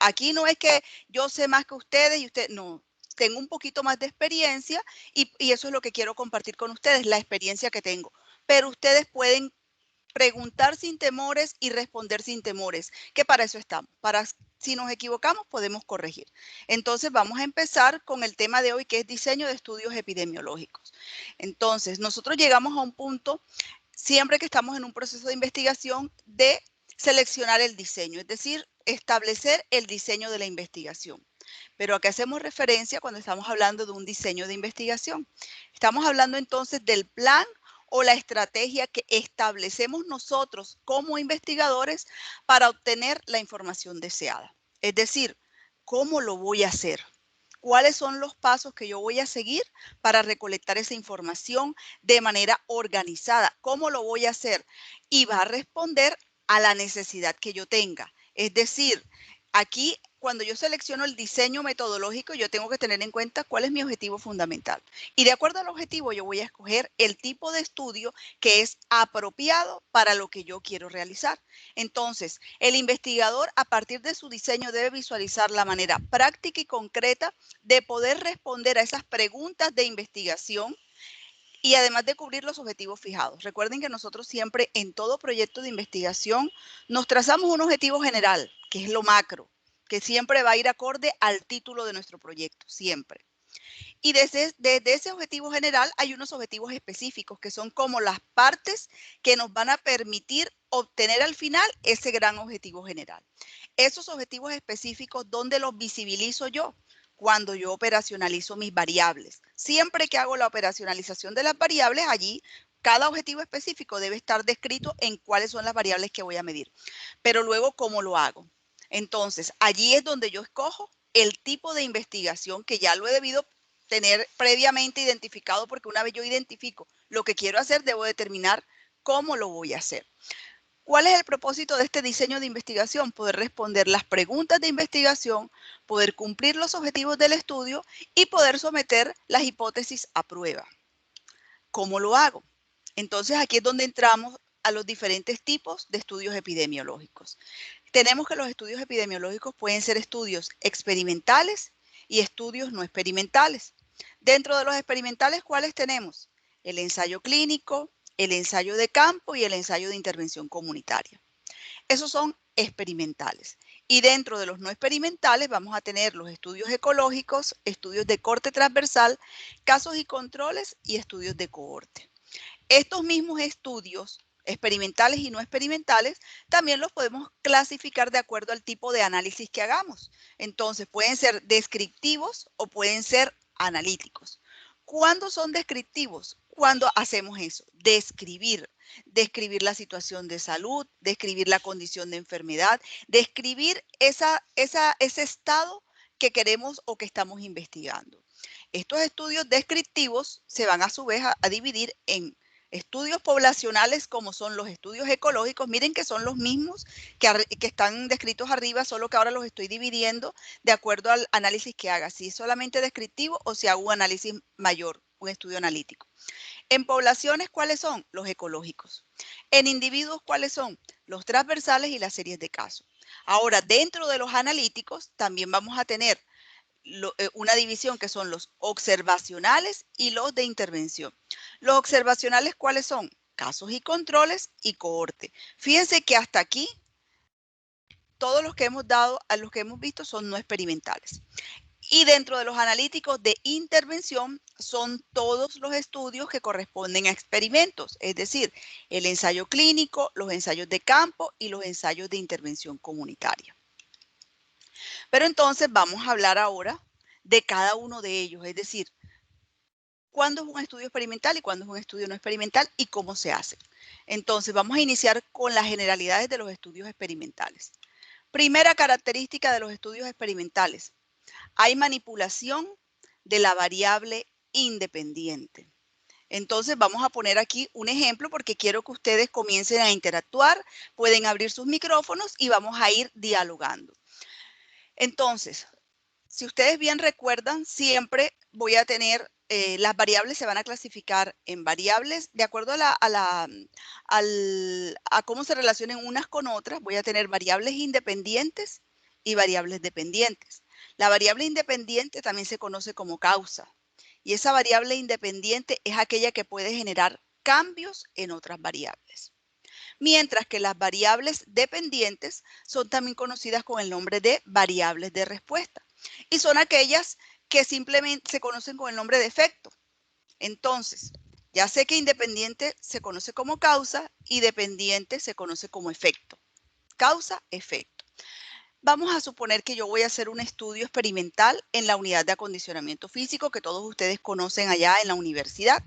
Aquí no es que yo sé más que ustedes y ustedes, no. Tengo un poquito más de experiencia y eso es lo que quiero compartir con ustedes, la experiencia que tengo. Pero ustedes pueden preguntar sin temores y responder sin temores, que para eso estamos. Para si nos equivocamos podemos corregir. Entonces vamos a empezar con el tema de hoy, que es diseño de estudios epidemiológicos. Entonces nosotros llegamos a un punto, siempre que estamos en un proceso de investigación, de seleccionar el diseño, es decir, establecer el diseño de la investigación. Pero ¿a qué hacemos referencia cuando estamos hablando de un diseño de investigación? Estamos hablando entonces del plan o la estrategia que establecemos nosotros como investigadores para obtener la información deseada. Es decir, ¿cómo lo voy a hacer? ¿Cuáles son los pasos que yo voy a seguir para recolectar esa información de manera organizada? ¿Cómo lo voy a hacer? Y va a responder a la necesidad que yo tenga. Es decir, aquí cuando yo selecciono el diseño metodológico, yo tengo que tener en cuenta cuál es mi objetivo fundamental. Y de acuerdo al objetivo, yo voy a escoger el tipo de estudio que es apropiado para lo que yo quiero realizar. Entonces, el investigador, a partir de su diseño, debe visualizar la manera práctica y concreta de poder responder a esas preguntas de investigación y además de cubrir los objetivos fijados. Recuerden que nosotros siempre en todo proyecto de investigación nos trazamos un objetivo general, que es lo macro, que siempre va a ir acorde al título de nuestro proyecto, siempre. Y desde ese objetivo general hay unos objetivos específicos que son como las partes que nos van a permitir obtener al final ese gran objetivo general. Esos objetivos específicos, ¿dónde los visibilizo yo? Cuando yo operacionalizo mis variables. Siempre que hago la operacionalización de las variables, allí cada objetivo específico debe estar descrito en cuáles son las variables que voy a medir. Pero luego, ¿cómo lo hago? Entonces, allí es donde yo escojo el tipo de investigación que ya lo he debido tener previamente identificado, porque una vez yo identifico lo que quiero hacer, debo determinar cómo lo voy a hacer. ¿Cuál es el propósito de este diseño de investigación? Poder responder las preguntas de investigación, poder cumplir los objetivos del estudio y poder someter las hipótesis a prueba. ¿Cómo lo hago? Entonces aquí es donde entramos a los diferentes tipos de estudios epidemiológicos. Tenemos que los estudios epidemiológicos pueden ser estudios experimentales y estudios no experimentales. Dentro de los experimentales, ¿cuáles tenemos? El ensayo clínico, el ensayo de campo y el ensayo de intervención comunitaria. Esos son experimentales. Y dentro de los no experimentales vamos a tener los estudios ecológicos, estudios de corte transversal, casos y controles y estudios de cohorte. Estos mismos estudios experimentales y no experimentales también los podemos clasificar de acuerdo al tipo de análisis que hagamos. Entonces pueden ser descriptivos o pueden ser analíticos. ¿Cuándo son descriptivos? Cuando hacemos eso, describir la situación de salud, describir la condición de enfermedad, describir ese estado que queremos o que estamos investigando. Estos estudios descriptivos se van a su vez a dividir en estudios poblacionales, como son los estudios ecológicos. Miren que son los mismos que están descritos arriba, solo que ahora los estoy dividiendo de acuerdo al análisis que haga, si es solamente descriptivo o si hago un análisis mayor, un estudio analítico. En poblaciones, ¿cuáles son? Los ecológicos. En individuos, ¿cuáles son? Los transversales y las series de casos. Ahora, dentro de los analíticos, también vamos a tener una división que son los observacionales y los de intervención. Los observacionales, ¿cuáles son? Casos y controles y cohorte. Fíjense que hasta aquí todos los que hemos dado, a los que hemos visto son no experimentales. Y dentro de los analíticos de intervención son todos los estudios que corresponden a experimentos, es decir, el ensayo clínico, los ensayos de campo y los ensayos de intervención comunitaria. Pero entonces vamos a hablar ahora de cada uno de ellos, es decir, cuándo es un estudio experimental y cuándo es un estudio no experimental y cómo se hace. Entonces vamos a iniciar con las generalidades de los estudios experimentales. Primera característica de los estudios experimentales: hay manipulación de la variable independiente. Entonces vamos a poner aquí un ejemplo porque quiero que ustedes comiencen a interactuar, pueden abrir sus micrófonos y vamos a ir dialogando. Entonces, si ustedes bien recuerdan, siempre voy a tener, las variables se van a clasificar en variables de acuerdo a cómo se relacionen unas con otras. Voy a tener variables independientes y variables dependientes. La variable independiente también se conoce como causa. Y esa variable independiente es aquella que puede generar cambios en otras variables. Mientras que las variables dependientes son también conocidas con el nombre de variables de respuesta. Y son aquellas que simplemente se conocen con el nombre de efecto. Entonces, ya sé que independiente se conoce como causa y dependiente se conoce como efecto. Causa, efecto. Vamos a suponer que yo voy a hacer un estudio experimental en la unidad de acondicionamiento físico que todos ustedes conocen allá en la universidad.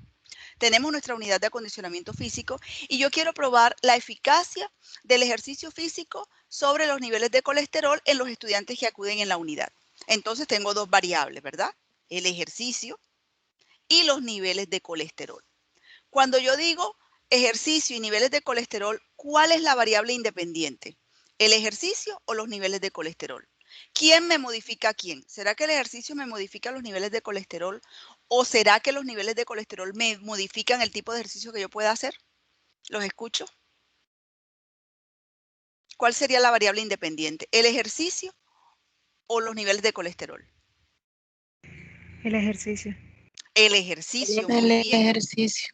Tenemos nuestra unidad de acondicionamiento físico y yo quiero probar la eficacia del ejercicio físico sobre los niveles de colesterol en los estudiantes que acuden en la unidad. Entonces tengo dos variables, ¿verdad? El ejercicio y los niveles de colesterol. Cuando yo digo ejercicio y niveles de colesterol, ¿cuál es la variable independiente? ¿El ejercicio o los niveles de colesterol? ¿Quién me modifica a quién? ¿Será que el ejercicio me modifica los niveles de colesterol o será que los niveles de colesterol me modifican el tipo de ejercicio que yo pueda hacer? ¿Los escucho? ¿Cuál sería la variable independiente? ¿El ejercicio o los niveles de colesterol? El ejercicio. El ejercicio, El muy bien. ejercicio.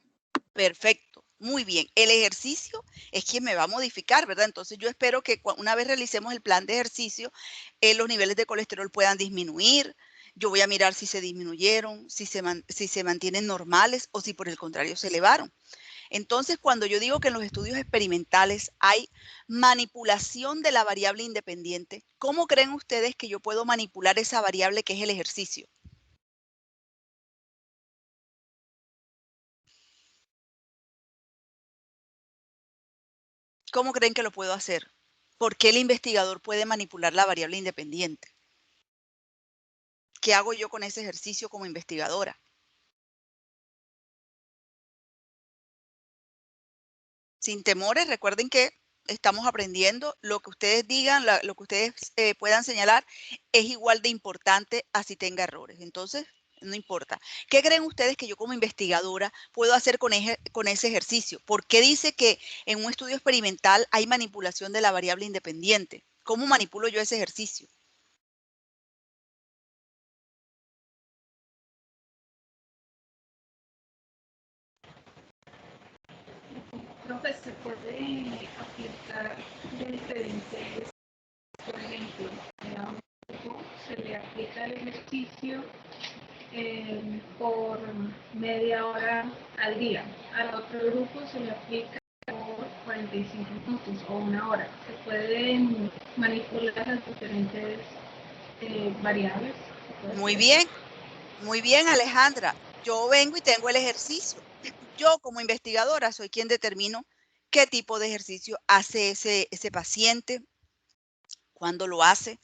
Perfecto, muy bien. El ejercicio es quien me va a modificar, ¿verdad? Entonces yo espero que una vez realicemos el plan de ejercicio, los niveles de colesterol puedan disminuir. Yo voy a mirar si se disminuyeron, si se mantienen normales o si por el contrario se elevaron. Entonces, cuando yo digo que en los estudios experimentales hay manipulación de la variable independiente, ¿cómo creen ustedes que yo puedo manipular esa variable que es el ejercicio? ¿Cómo creen que lo puedo hacer? ¿Por qué el investigador puede manipular la variable independiente? ¿Qué hago yo con ese ejercicio como investigadora? Sin temores, recuerden que estamos aprendiendo, lo que ustedes digan, lo que ustedes puedan señalar es igual de importante así tenga errores. Entonces, no importa. ¿Qué creen ustedes que yo como investigadora puedo hacer con ese ejercicio? ¿Por qué dice que en un estudio experimental hay manipulación de la variable independiente? ¿Cómo manipulo yo ese ejercicio? Profe, se puede aplicar de diferentes, por ejemplo, a un grupo se le aplica el ejercicio por media hora al día, al otro grupo se le aplica por 45 minutos o una hora. Se pueden manipular las diferentes variables. Muy bien, Alejandra. Yo vengo y tengo el ejercicio. Yo como investigadora soy quien determino qué tipo de ejercicio hace ese paciente, cuándo lo hace,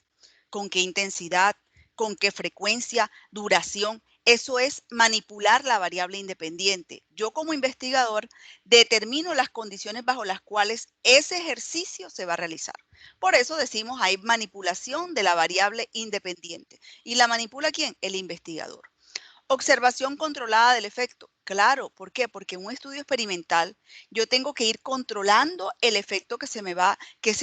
con qué intensidad, con qué frecuencia, duración. Eso es manipular la variable independiente. Yo como investigador determino las condiciones bajo las cuales ese ejercicio se va a realizar. Por eso decimos hay manipulación de la variable independiente. ¿Y la manipula quién? El investigador. Observación controlada del efecto. Claro, ¿por qué? Porque en un estudio experimental yo tengo que ir controlando el efecto que se me va, que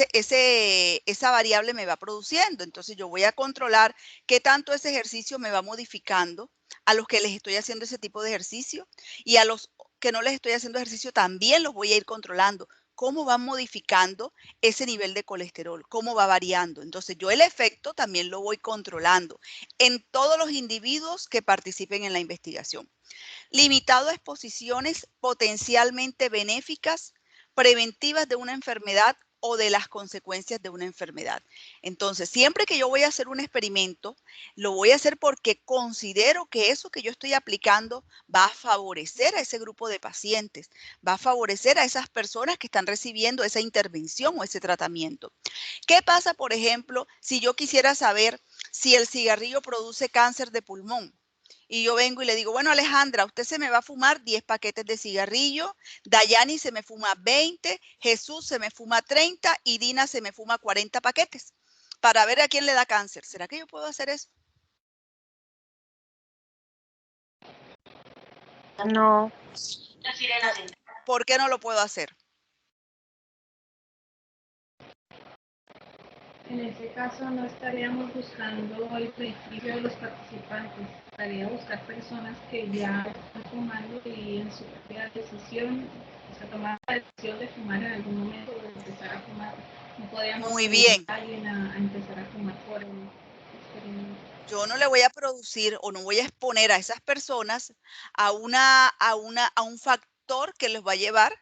esa variable me va produciendo. Entonces yo voy a controlar qué tanto ese ejercicio me va modificando a los que les estoy haciendo ese tipo de ejercicio y a los que no les estoy haciendo ejercicio también los voy a ir controlando. Cómo van modificando ese nivel de colesterol, cómo va variando. Entonces yo el efecto también lo voy controlando en todos los individuos que participen en la investigación. Limitado a exposiciones potencialmente benéficas, preventivas de una enfermedad o de las consecuencias de una enfermedad. Entonces, siempre que yo voy a hacer un experimento, lo voy a hacer porque considero que eso que yo estoy aplicando va a favorecer a ese grupo de pacientes, va a favorecer a esas personas que están recibiendo esa intervención o ese tratamiento. ¿Qué pasa, por ejemplo, si yo quisiera saber si el cigarrillo produce cáncer de pulmón? Y yo vengo y le digo, bueno, Alejandra, usted se me va a fumar 10 paquetes de cigarrillo, Dayani se me fuma 20, Jesús se me fuma 30 y Dina se me fuma 40 paquetes para ver a quién le da cáncer. ¿Será que yo puedo hacer eso? No. ¿Por qué no lo puedo hacer? En ese caso no estaríamos buscando el beneficio de los participantes, estaría buscar personas que ya están fumando y en su propia decisión, o sea, tomar la decisión de fumar en algún momento o de empezar a fumar. No podríamos Muy obligar bien. a alguien a empezar a fumar por el experimento. Yo no le voy a producir o no voy a exponer a esas personas a un factor que les va a llevar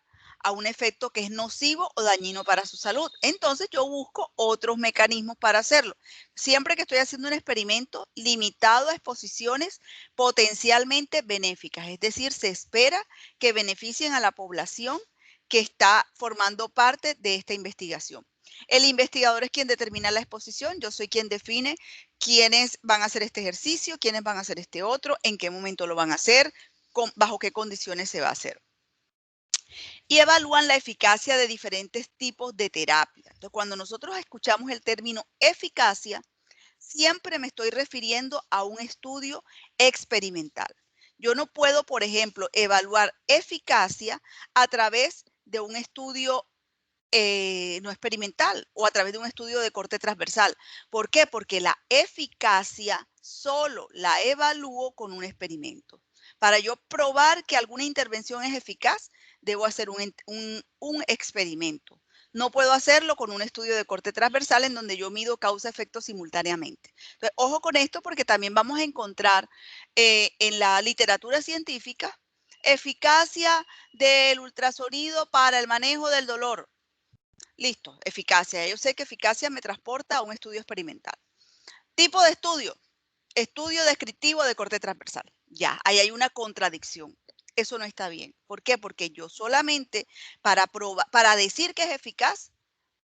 a un efecto que es nocivo o dañino para su salud. Entonces yo busco otros mecanismos para hacerlo. Siempre que estoy haciendo un experimento limitado a exposiciones potencialmente benéficas, es decir, se espera que beneficien a la población que está formando parte de esta investigación. El investigador es quien determina la exposición, yo soy quien define quiénes van a hacer este ejercicio, quiénes van a hacer este otro, en qué momento lo van a hacer, bajo qué condiciones se va a hacer. Y evalúan la eficacia de diferentes tipos de terapia. Entonces, cuando nosotros escuchamos el término eficacia, siempre me estoy refiriendo a un estudio experimental. Yo no puedo, por ejemplo, evaluar eficacia a través de un estudio no experimental o a través de un estudio de corte transversal. ¿Por qué? Porque la eficacia solo la evalúo con un experimento. Para yo probar que alguna intervención es eficaz, debo hacer un experimento. No puedo hacerlo con un estudio de corte transversal en donde yo mido causa-efecto simultáneamente. Entonces, ojo con esto porque también vamos a encontrar en la literatura científica eficacia del ultrasonido para el manejo del dolor. Listo, eficacia. Yo sé que eficacia me transporta a un estudio experimental. Tipo de estudio, estudio descriptivo de corte transversal. Ya, ahí hay una contradicción. Eso no está bien. ¿Por qué? Porque yo solamente para decir que es eficaz,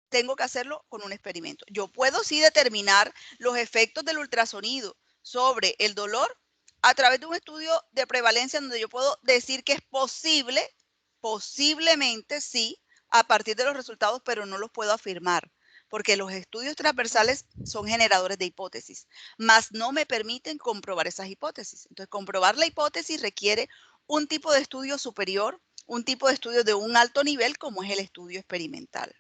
tengo que hacerlo con un experimento. Yo puedo sí determinar los efectos del ultrasonido sobre el dolor a través de un estudio de prevalencia donde yo puedo decir que es posible, posiblemente sí, a partir de los resultados, pero no los puedo afirmar, porque los estudios transversales son generadores de hipótesis, mas no me permiten comprobar esas hipótesis. Entonces, comprobar la hipótesis requiere un tipo de estudio superior, un tipo de estudio de un alto nivel, como es el estudio experimental,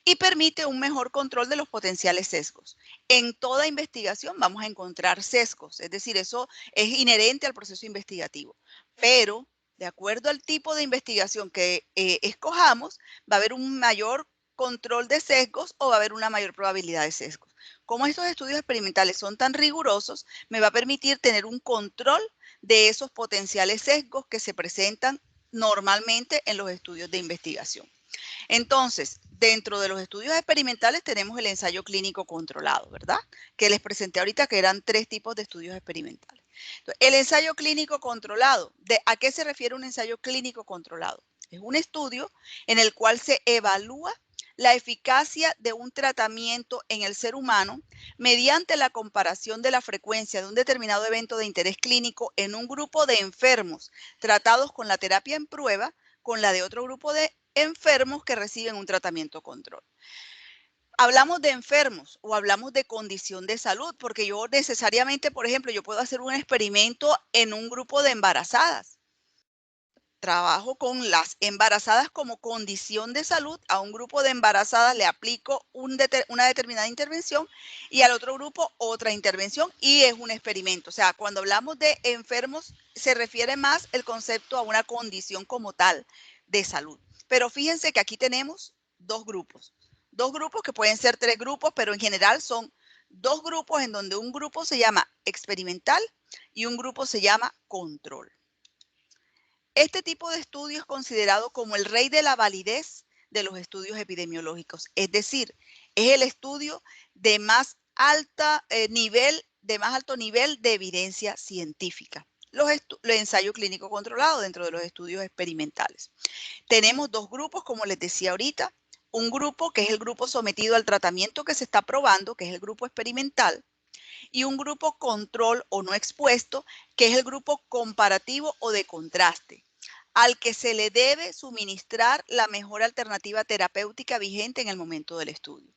y permite un mejor control de los potenciales sesgos. En toda investigación vamos a encontrar sesgos, es decir, eso es inherente al proceso investigativo, pero de acuerdo al tipo de investigación que escojamos, va a haber un mayor control de sesgos o va a haber una mayor probabilidad de sesgos. Como estos estudios experimentales son tan rigurosos, me va a permitir tener un control de esos potenciales sesgos que se presentan normalmente en los estudios de investigación. Entonces, dentro de los estudios experimentales tenemos el ensayo clínico controlado, ¿verdad? Que les presenté ahorita que eran 3 tipos de estudios experimentales. Entonces, el ensayo clínico controlado, ¿a qué se refiere un ensayo clínico controlado? Es un estudio en el cual se evalúa la eficacia de un tratamiento en el ser humano mediante la comparación de la frecuencia de un determinado evento de interés clínico en un grupo de enfermos tratados con la terapia en prueba con la de otro grupo de enfermos que reciben un tratamiento control. Hablamos de enfermos o hablamos de condición de salud, porque yo necesariamente, por ejemplo, yo puedo hacer un experimento en un grupo de embarazadas. Trabajo con las embarazadas como condición de salud. A un grupo de embarazadas le aplico una determinada intervención y al otro grupo otra intervención y es un experimento. O sea, cuando hablamos de enfermos se refiere más el concepto a una condición como tal de salud. Pero fíjense que aquí tenemos dos grupos que pueden ser 3 grupos, pero en general son 2 grupos en donde un grupo se llama experimental y un grupo se llama control. Este tipo de estudio es considerado como el rey de la validez de los estudios epidemiológicos, es decir, es el estudio de más alto nivel de evidencia científica. Los ensayos clínicos controlados dentro de los estudios experimentales. Tenemos 2 grupos, como les decía ahorita, un grupo que es el grupo sometido al tratamiento que se está probando, que es el grupo experimental, y un grupo control o no expuesto, que es el grupo comparativo o de contraste, al que se le debe suministrar la mejor alternativa terapéutica vigente en el momento del estudio.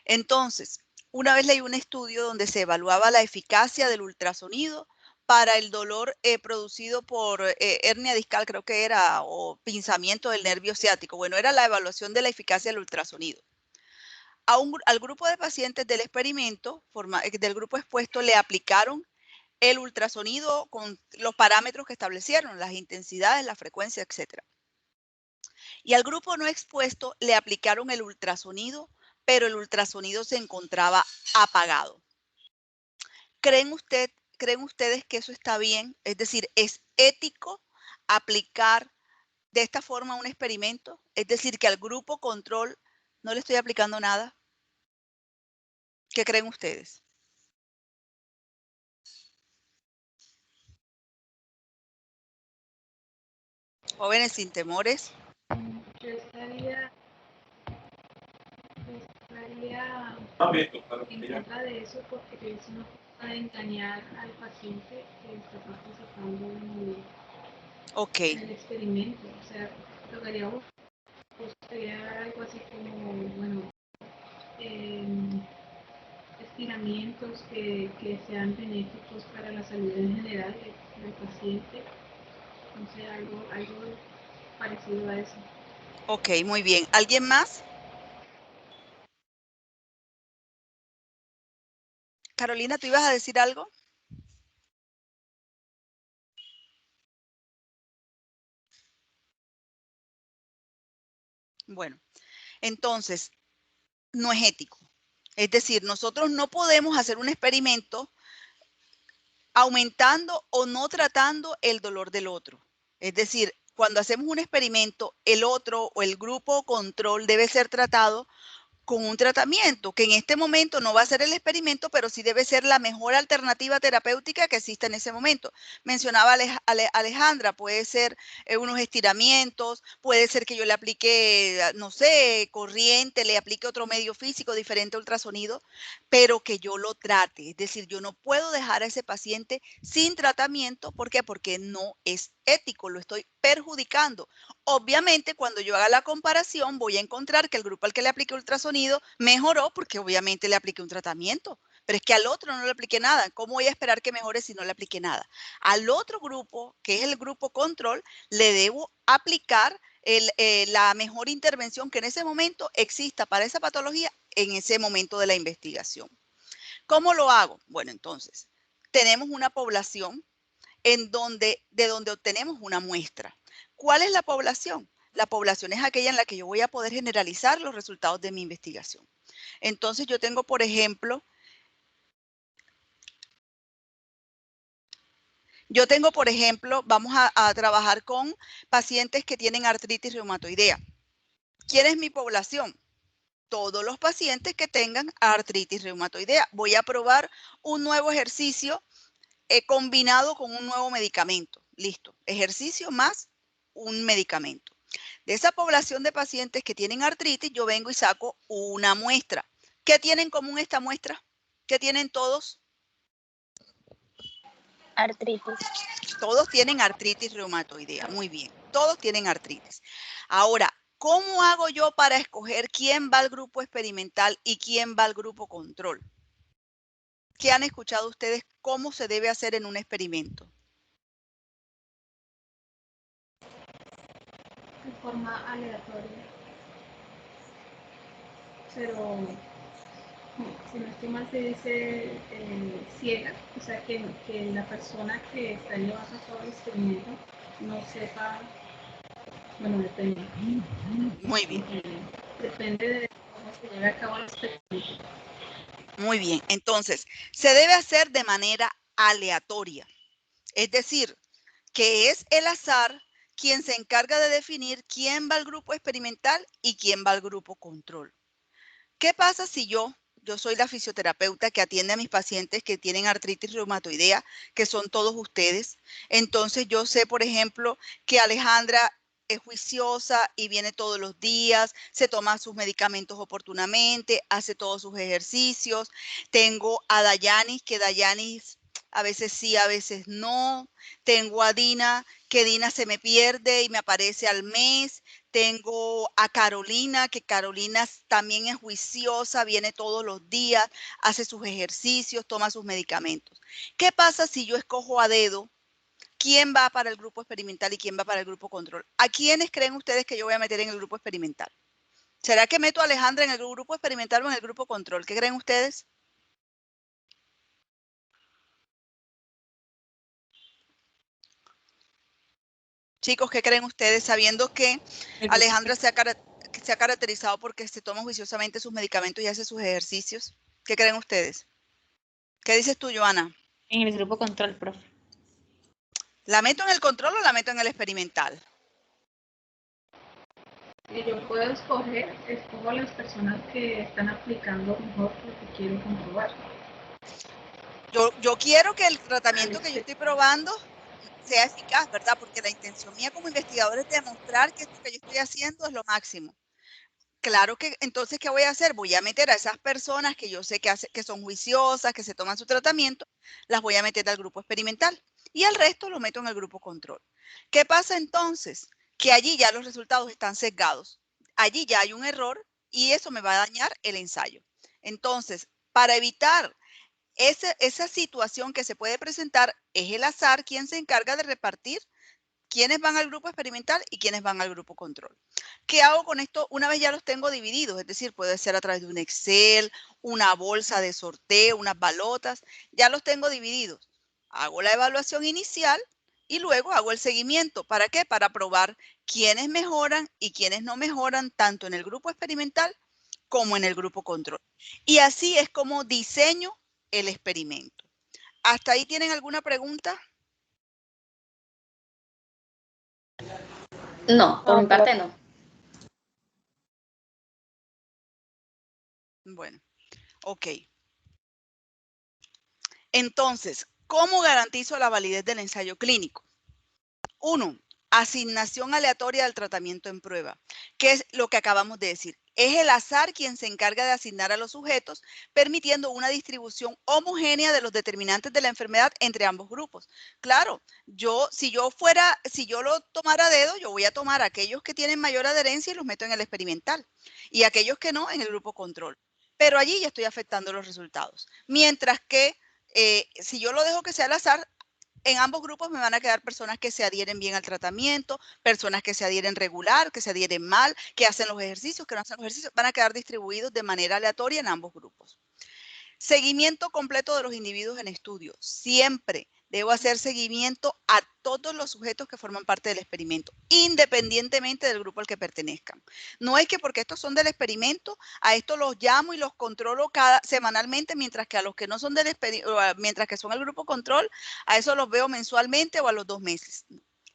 Entonces, una vez leí un estudio donde se evaluaba la eficacia del ultrasonido para el dolor producido por hernia discal, creo que era, o pinzamiento del nervio ciático. Bueno, era la evaluación de la eficacia del ultrasonido. al grupo de pacientes del experimento, del grupo expuesto, le aplicaron el ultrasonido con los parámetros que establecieron, las intensidades, la frecuencia, etc. Y al grupo no expuesto le aplicaron el ultrasonido, pero el ultrasonido se encontraba apagado. ¿Creen ustedes que eso está bien? Es decir, ¿es ético aplicar de esta forma un experimento? Es decir, que al grupo control no le estoy aplicando nada. ¿Qué creen ustedes? Jóvenes sin temores. Yo estaría en contra de eso porque es una forma de engañar al paciente que está participando en el experimento. O sea, lograríamos algo así como, bueno, estiramientos que sean benéficos para la salud en general del paciente. No sé, algo parecido a eso. Ok, muy bien. ¿Alguien más? Carolina, ¿tú ibas a decir algo? Bueno, entonces, no es ético. Es decir, nosotros no podemos hacer un experimento aumentando o no tratando el dolor del otro. Es decir, cuando hacemos un experimento, el otro o el grupo control debe ser tratado con un tratamiento que en este momento no va a ser el experimento, pero sí debe ser la mejor alternativa terapéutica que exista en ese momento. Mencionaba Alejandra, puede ser unos estiramientos, puede ser que yo le aplique, no sé, corriente, le aplique otro medio físico diferente a ultrasonido, pero que yo lo trate. Es decir, yo no puedo dejar a ese paciente sin tratamiento. ¿Por qué? Porque no es ético, lo estoy perjudicando. Obviamente, cuando yo haga la comparación, voy a encontrar que el grupo al que le apliqué ultrasonido mejoró porque obviamente le apliqué un tratamiento. Pero es que al otro no le apliqué nada. ¿Cómo voy a esperar que mejore si no le apliqué nada? Al otro grupo, que es el grupo control, le debo aplicar la mejor intervención que en ese momento exista para esa patología en ese momento de la investigación. ¿Cómo lo hago? Bueno, entonces, tenemos una población de donde obtenemos una muestra. ¿Cuál es la población? La población es aquella en la que yo voy a poder generalizar los resultados de mi investigación. Entonces yo tengo, por ejemplo, vamos a trabajar con pacientes que tienen artritis reumatoidea. ¿Quién es mi población? Todos los pacientes que tengan artritis reumatoidea. Voy a probar un nuevo ejercicio combinado con un nuevo medicamento. Listo. Ejercicio más un medicamento. De esa población de pacientes que tienen artritis, yo vengo y saco una muestra. ¿Qué tienen en común esta muestra? ¿Qué tienen todos? Artritis. Todos tienen artritis reumatoidea. Muy bien. Todos tienen artritis. Ahora, ¿cómo hago yo para escoger quién va al grupo experimental y quién va al grupo control? ¿Qué han escuchado ustedes cómo se debe hacer en un experimento? De forma aleatoria. Pero si no estoy mal, se dice ciega, o sea, que la persona que está llevando todo el experimento no sepa, bueno, depende. Muy bien. Depende de cómo se lleve a cabo el experimento. Muy bien. Entonces, se debe hacer de manera aleatoria. Es decir, que es el azar quien se encarga de definir quién va al grupo experimental y quién va al grupo control. ¿Qué pasa si yo soy la fisioterapeuta que atiende a mis pacientes que tienen artritis reumatoidea, que son todos ustedes? Entonces yo sé, por ejemplo, que Alejandra es juiciosa y viene todos los días, se toma sus medicamentos oportunamente, hace todos sus ejercicios. Tengo a Dayanis, que Dayanis a veces sí, a veces no. Tengo a Dina, que Dina se me pierde y me aparece al mes. Tengo a Carolina, que Carolina también es juiciosa, viene todos los días, hace sus ejercicios, toma sus medicamentos. ¿Qué pasa si yo escojo a dedo quién va para el grupo experimental y quién va para el grupo control? ¿A quiénes creen ustedes que yo voy a meter en el grupo experimental? ¿Será que meto a Alejandra en el grupo experimental o en el grupo control? ¿Qué creen ustedes? Chicos, ¿qué creen ustedes? Sabiendo que Alejandra se ha caracterizado porque se toma juiciosamente sus medicamentos y hace sus ejercicios. ¿Qué creen ustedes? ¿Qué dices tú, Joana? En el grupo control, profe. ¿La meto en el control o la meto en el experimental? Si yo puedo escoger, escojo a las personas que están aplicando mejor lo que quiero comprobar. Yo quiero que el tratamiento que yo estoy probando sea eficaz, ¿verdad? Porque la intención mía como investigador es demostrar que esto que yo estoy haciendo es lo máximo. Claro que entonces, ¿qué voy a hacer? Voy a meter a esas personas que yo sé que son juiciosas, que se toman su tratamiento, las voy a meter al grupo experimental y al resto lo meto en el grupo control. ¿Qué pasa entonces? Que allí ya los resultados están sesgados. Allí ya hay un error y eso me va a dañar el ensayo. Entonces, para evitar esa situación que se puede presentar, es el azar quien se encarga de repartir quiénes van al grupo experimental y quiénes van al grupo control. ¿Qué hago con esto una vez ya los tengo divididos? Es decir, puede ser a través de un Excel, una bolsa de sorteo, unas balotas, ya los tengo divididos. Hago la evaluación inicial y luego hago el seguimiento. ¿Para qué? Para probar quiénes mejoran y quiénes no mejoran tanto en el grupo experimental como en el grupo control. Y así es como diseño el experimento. ¿Hasta ahí tienen alguna pregunta? No, por mi parte no. Bueno, ok. Entonces, ¿cómo garantizo la validez del ensayo clínico? 1. Asignación aleatoria del tratamiento en prueba, que es lo que acabamos de decir. Es el azar quien se encarga de asignar a los sujetos, permitiendo una distribución homogénea de los determinantes de la enfermedad entre ambos grupos. Claro, si yo lo tomara a dedo, yo voy a tomar a aquellos que tienen mayor adherencia y los meto en el experimental, y aquellos que no, en el grupo control. Pero allí ya estoy afectando los resultados. Mientras que si yo lo dejo que sea al azar, en ambos grupos me van a quedar personas que se adhieren bien al tratamiento, personas que se adhieren regular, que se adhieren mal, que hacen los ejercicios, que no hacen los ejercicios, van a quedar distribuidos de manera aleatoria en ambos grupos. Seguimiento completo de los individuos en estudio. Siempre debo hacer seguimiento a todos los sujetos que forman parte del experimento, independientemente del grupo al que pertenezcan. No es que porque estos son del experimento, a estos los llamo y los controlo semanalmente, mientras que a los que no son del experimento, mientras que son el grupo control, a eso los veo mensualmente o a los 2 meses.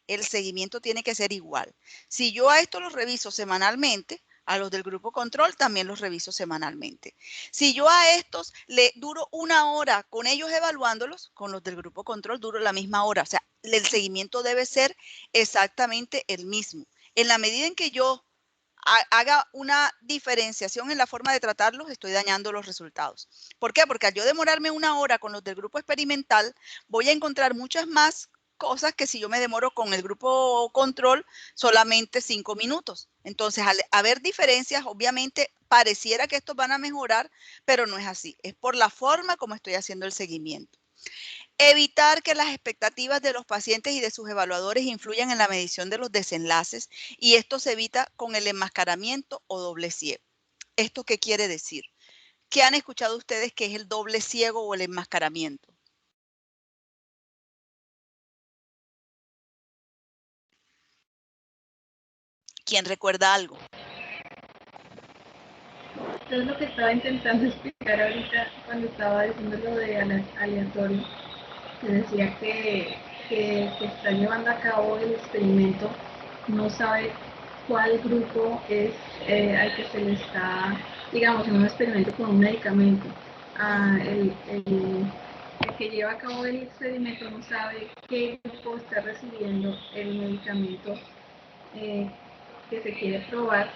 El seguimiento tiene que ser igual. Si yo a estos los reviso semanalmente, a los del grupo control también los reviso semanalmente. Si yo a estos le duro 1 hora con ellos evaluándolos, con los del grupo control duro la misma hora. O sea, el seguimiento debe ser exactamente el mismo. En la medida en que yo haga una diferenciación en la forma de tratarlos, estoy dañando los resultados. ¿Por qué? Porque al yo demorarme 1 hora con los del grupo experimental, voy a encontrar muchas más cosas que si yo me demoro con el grupo control solamente 5 minutos. Entonces, al haber diferencias, obviamente pareciera que estos van a mejorar, pero no es así. Es por la forma como estoy haciendo el seguimiento. Evitar que las expectativas de los pacientes y de sus evaluadores influyan en la medición de los desenlaces, y esto se evita con el enmascaramiento o doble ciego. ¿Esto qué quiere decir? ¿Qué han escuchado ustedes que es el doble ciego o el enmascaramiento? ¿Quién recuerda algo? Es lo que estaba intentando explicar ahorita cuando estaba diciendo lo de aleatorio, que decía que está llevando a cabo el experimento no sabe cuál grupo es al que se le está, digamos, en un experimento con un medicamento. El que lleva a cabo el experimento no sabe qué grupo está recibiendo el medicamento que se quiere probar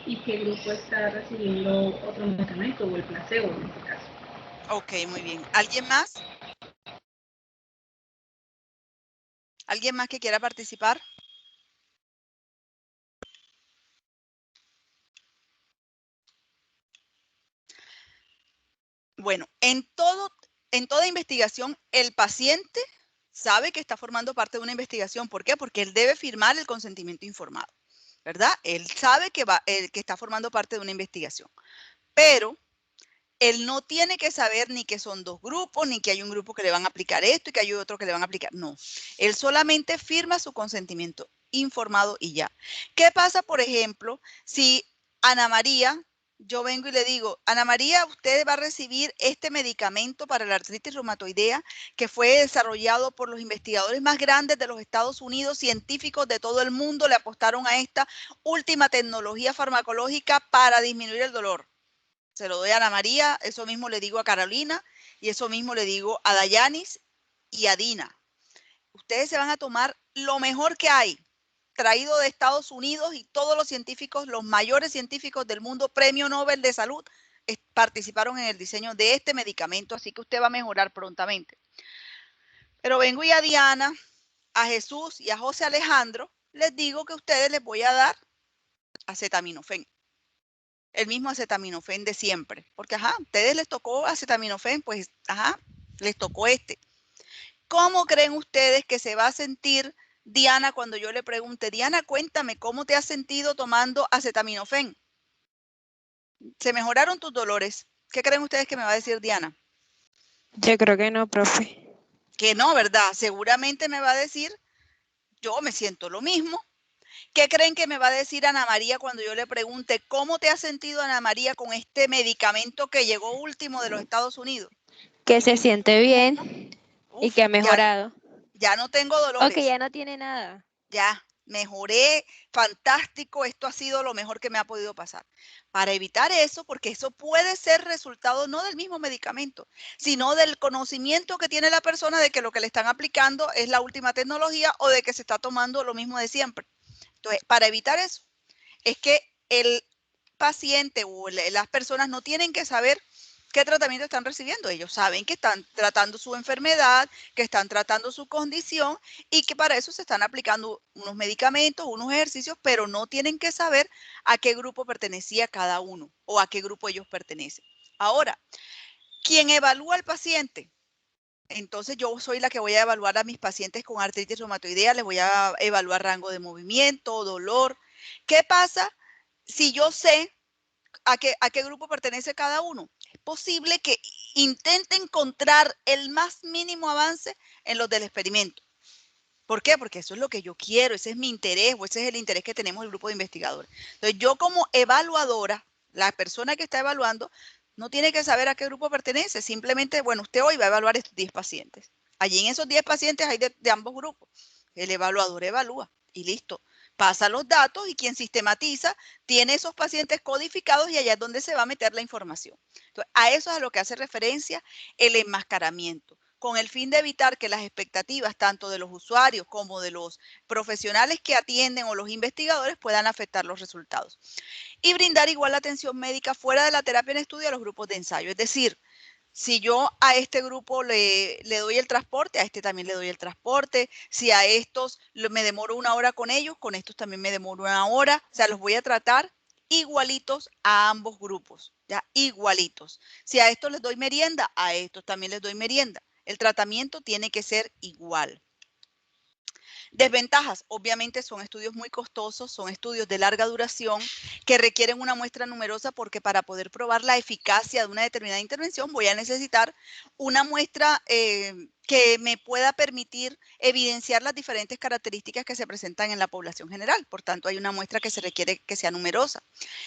y qué grupo está recibiendo otro medicamento o el placebo en este caso. Ok, muy bien. ¿Alguien más? ¿Alguien más que quiera participar? Bueno, en toda investigación, el paciente sabe que está formando parte de una investigación. ¿Por qué? Porque él debe firmar el consentimiento informado. ¿verdad? Él sabe que está formando parte de una investigación, pero él no tiene que saber ni que son dos grupos, ni que hay un grupo que le van a aplicar esto y que hay otro que le van a aplicar. No, él solamente firma su consentimiento informado y ya. ¿Qué pasa, por ejemplo, si Ana María, yo vengo y le digo, Ana María, usted va a recibir este medicamento para la artritis reumatoidea que fue desarrollado por los investigadores más grandes de los Estados Unidos, científicos de todo el mundo le apostaron a esta última tecnología farmacológica para disminuir el dolor? Se lo doy a Ana María, eso mismo le digo a Carolina y eso mismo le digo a Dayanis y a Dina. Ustedes se van a tomar lo mejor que hay, traído de Estados Unidos, y todos los científicos, los mayores científicos del mundo, premio Nobel de Salud, participaron en el diseño de este medicamento, así que usted va a mejorar prontamente. Pero vengo y a Diana, a Jesús y a José Alejandro, les digo que a ustedes les voy a dar acetaminofén. El mismo acetaminofén de siempre, porque a ustedes les tocó acetaminofén, pues les tocó este. ¿Cómo creen ustedes que se va a sentir Diana cuando yo le pregunte, Diana, cuéntame, ¿cómo te has sentido tomando acetaminofén? ¿Se mejoraron tus dolores? ¿Qué creen ustedes que me va a decir Diana? Yo creo que no, profe. Que no, ¿verdad? Seguramente me va a decir, yo me siento lo mismo. ¿Qué creen que me va a decir Ana María cuando yo le pregunte, ¿cómo te has sentido, Ana María, con este medicamento que llegó último de los Estados Unidos? Que se siente bien y que ha mejorado. Ya no tengo dolores. O que ya no tiene nada. Ya, mejoré, fantástico, esto ha sido lo mejor que me ha podido pasar. Para evitar eso, porque eso puede ser resultado no del mismo medicamento, sino del conocimiento que tiene la persona de que lo que le están aplicando es la última tecnología o de que se está tomando lo mismo de siempre. Entonces, para evitar eso, es que el paciente o las personas no tienen que saber qué tratamiento están recibiendo. Ellos saben que están tratando su enfermedad, que están tratando su condición y que para eso se están aplicando unos medicamentos, unos ejercicios, pero no tienen que saber a qué grupo pertenecía cada uno o a qué grupo ellos pertenecen. Ahora, ¿quién evalúa al paciente? Entonces yo soy la que voy a evaluar a mis pacientes con artritis reumatoidea, les voy a evaluar rango de movimiento, dolor. ¿Qué pasa si yo sé a qué grupo pertenece cada uno? Es posible que intente encontrar el más mínimo avance en los del experimento. ¿Por qué? Porque eso es lo que yo quiero, ese es mi interés o ese es el interés que tenemos el grupo de investigadores. Entonces yo como evaluadora, la persona que está evaluando, no tiene que saber a qué grupo pertenece, simplemente, bueno, usted hoy va a evaluar estos 10 pacientes. Allí en esos 10 pacientes hay de ambos grupos. El evaluador evalúa y listo. Pasa los datos y quien sistematiza tiene esos pacientes codificados y allá es donde se va a meter la información. Entonces, a eso es a lo que hace referencia el enmascaramiento, con el fin de evitar que las expectativas tanto de los usuarios como de los profesionales que atienden o los investigadores puedan afectar los resultados. Y brindar igual la atención médica fuera de la terapia en estudio a los grupos de ensayo. Es decir, si yo a este grupo le doy el transporte, a este también le doy el transporte. Si a estos me demoro 1 hora con ellos, con estos también me demoro 1 hora. O sea, los voy a tratar igualitos a ambos grupos, ya, igualitos. Si a estos les doy merienda, a estos también les doy merienda. El tratamiento tiene que ser igual. Desventajas, obviamente son estudios muy costosos, son estudios de larga duración que requieren una muestra numerosa porque para poder probar la eficacia de una determinada intervención voy a necesitar una muestra que me pueda permitir evidenciar las diferentes características que se presentan en la población general. Por tanto, hay una muestra que se requiere que sea numerosa.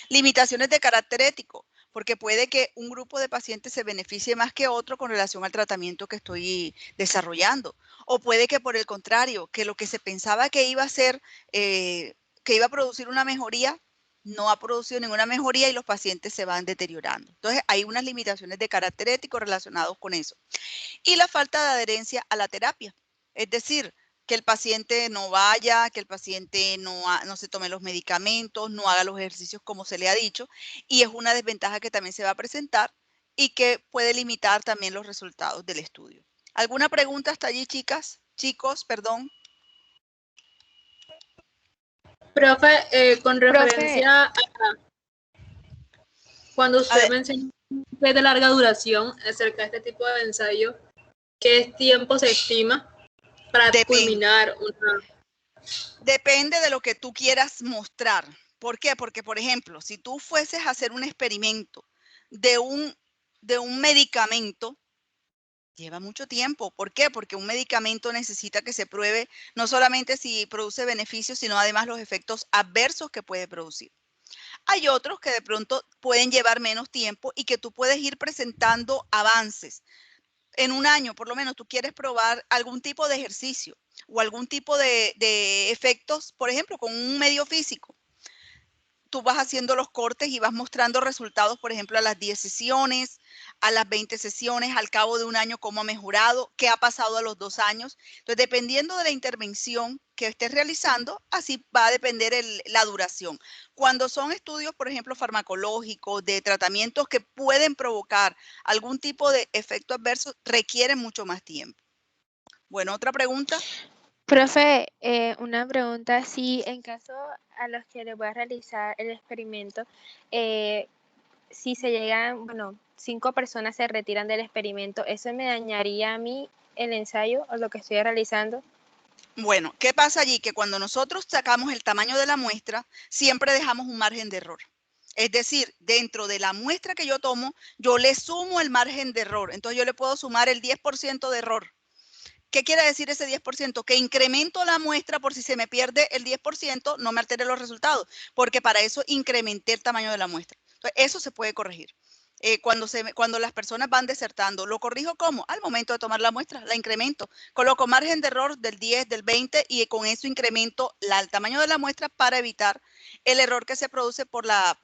Limitaciones de carácter ético, porque puede que un grupo de pacientes se beneficie más que otro con relación al tratamiento que estoy desarrollando. O puede que por el contrario, que lo que se pensaba que iba a ser, que iba a producir una mejoría, no ha producido ninguna mejoría y los pacientes se van deteriorando. Entonces, hay unas limitaciones de carácter ético relacionadas con eso. Y la falta de adherencia a la terapia. Es decir, que el paciente no vaya, que el paciente no se tome los medicamentos, no haga los ejercicios como se le ha dicho. Y es una desventaja que también se va a presentar y que puede limitar también los resultados del estudio. ¿Alguna pregunta hasta allí, chicas? Chicos, perdón. Profe, con referencia a cuando usted mencionó que es de larga duración acerca de este tipo de ensayo, ¿qué tiempo se estima para culminar una? Depende de lo que tú quieras mostrar. ¿Por qué? Porque, por ejemplo, si tú fueses a hacer un experimento de un medicamento, lleva mucho tiempo. ¿Por qué? Porque un medicamento necesita que se pruebe no solamente si produce beneficios, sino además los efectos adversos que puede producir. Hay otros que de pronto pueden llevar menos tiempo y que tú puedes ir presentando avances. En un año, por lo menos, tú quieres probar algún tipo de ejercicio o algún tipo de efectos, por ejemplo, con un medio físico. Tú vas haciendo los cortes y vas mostrando resultados, por ejemplo, a las 10 sesiones, a las 20 sesiones, al cabo de un año, cómo ha mejorado, qué ha pasado a los 2 años. Entonces, dependiendo de la intervención que estés realizando, así va a depender la duración. Cuando son estudios, por ejemplo, farmacológicos, de tratamientos que pueden provocar algún tipo de efecto adverso, requieren mucho más tiempo. Bueno, ¿otra pregunta? Profe, una pregunta, si en caso a los que les voy a realizar el experimento, si se llegan, bueno, 5 personas se retiran del experimento, ¿eso me dañaría a mí el ensayo o lo que estoy realizando? Bueno, ¿qué pasa allí? Que cuando nosotros sacamos el tamaño de la muestra, siempre dejamos un margen de error. Es decir, dentro de la muestra que yo tomo, yo le sumo el margen de error. Entonces yo le puedo sumar el 10% de error. ¿Qué quiere decir ese 10%? Que incremento la muestra por si se me pierde el 10%, no me altere los resultados, porque para eso incrementé el tamaño de la muestra. Entonces, eso se puede corregir. Cuando las personas van desertando, ¿lo corrijo cómo? Al momento de tomar la muestra, la incremento. Coloco margen de error del 10, del 20 y con eso incremento el tamaño de la muestra para evitar el error que se produce por la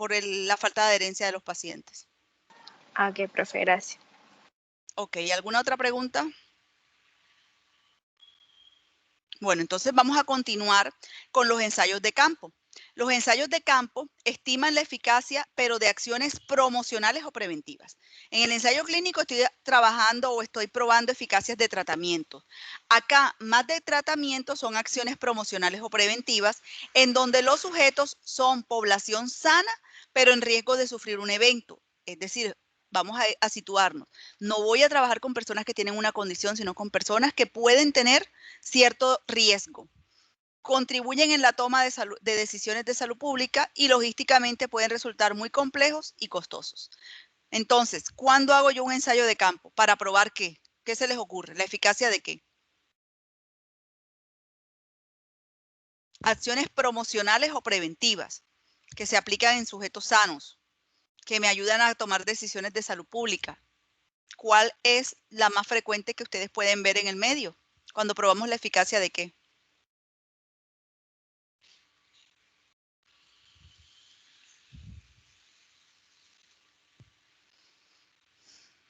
falta de adherencia de los pacientes. Ah, ok, profe, gracias. Ok, ¿alguna otra pregunta? Bueno, entonces vamos a continuar con los ensayos de campo. Los ensayos de campo estiman la eficacia, pero de acciones promocionales o preventivas. En el ensayo clínico estoy trabajando o estoy probando eficacias de tratamiento. Acá, más de tratamiento, son acciones promocionales o preventivas, en donde los sujetos son población sana, pero en riesgo de sufrir un evento. Es decir, vamos a situarnos. No voy a trabajar con personas que tienen una condición, sino con personas que pueden tener cierto riesgo. Contribuyen en la toma de decisiones de salud pública y logísticamente pueden resultar muy complejos y costosos. Entonces, ¿cuándo hago yo un ensayo de campo? ¿Para probar qué? ¿Qué se les ocurre? ¿La eficacia de qué? Acciones promocionales o preventivas que se aplican en sujetos sanos, que me ayudan a tomar decisiones de salud pública. ¿Cuál es la más frecuente que ustedes pueden ver en el medio? Cuando probamos la eficacia de qué.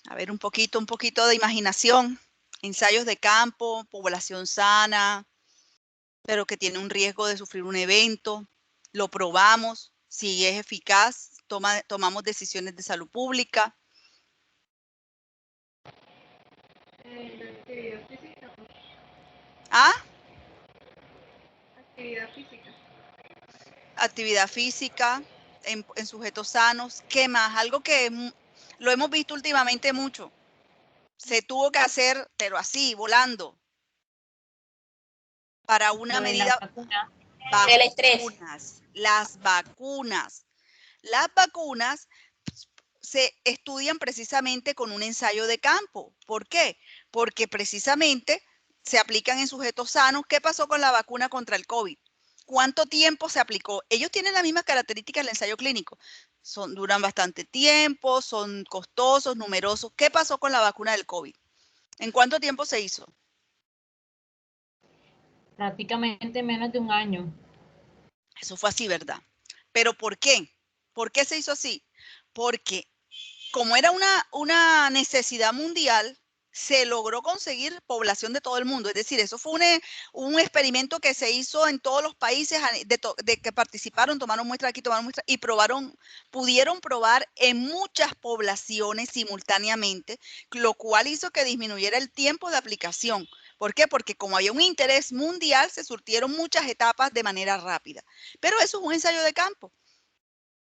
A ver, un poquito de imaginación. Ensayos de campo, población sana, pero que tiene un riesgo de sufrir un evento. Lo probamos. Si es eficaz, tomamos decisiones de salud pública. Actividad física. ¿Ah? Actividad física. Actividad física en sujetos sanos. ¿Qué más? Algo que lo hemos visto últimamente mucho. Se tuvo que hacer, pero así, volando, para una Lo de la medida. vacuna. El estrés. Las vacunas. Las vacunas se estudian precisamente con un ensayo de campo. ¿Por qué? Porque precisamente se aplican en sujetos sanos. ¿Qué pasó con la vacuna contra el COVID? ¿Cuánto tiempo se aplicó? Ellos tienen las mismas características del ensayo clínico. Duran bastante tiempo, son costosos, numerosos. ¿Qué pasó con la vacuna del COVID? ¿En cuánto tiempo se hizo? Prácticamente menos de un año. Eso fue así, ¿verdad? ¿Pero por qué? ¿Por qué se hizo así? Porque como era una necesidad mundial, se logró conseguir población de todo el mundo. Es decir, eso fue un experimento que se hizo en todos los países de que participaron, tomaron muestras aquí, tomaron muestras y pudieron probar en muchas poblaciones simultáneamente, lo cual hizo que disminuyera el tiempo de aplicación. ¿Por qué? Porque como había un interés mundial, se surtieron muchas etapas de manera rápida. Pero eso es un ensayo de campo.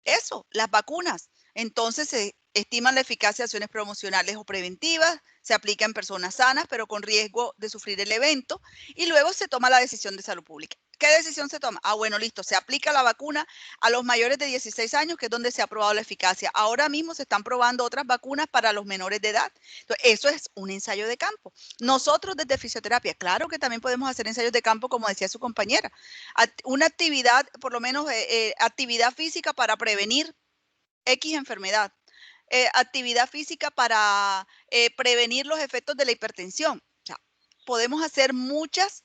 Eso, las vacunas. Entonces se estiman la eficacia de acciones promocionales o preventivas, se aplica en personas sanas, pero con riesgo de sufrir el evento, y luego se toma la decisión de salud pública. ¿Qué decisión se toma? Ah, bueno, listo, se aplica la vacuna a los mayores de 16 años, que es donde se ha probado la eficacia. Ahora mismo se están probando otras vacunas para los menores de edad. Entonces, eso es un ensayo de campo. Nosotros desde fisioterapia, claro que también podemos hacer ensayos de campo, como decía su compañera. Una actividad, por lo menos actividad física para prevenir X enfermedad. Actividad física para prevenir los efectos de la hipertensión. O sea, podemos hacer muchas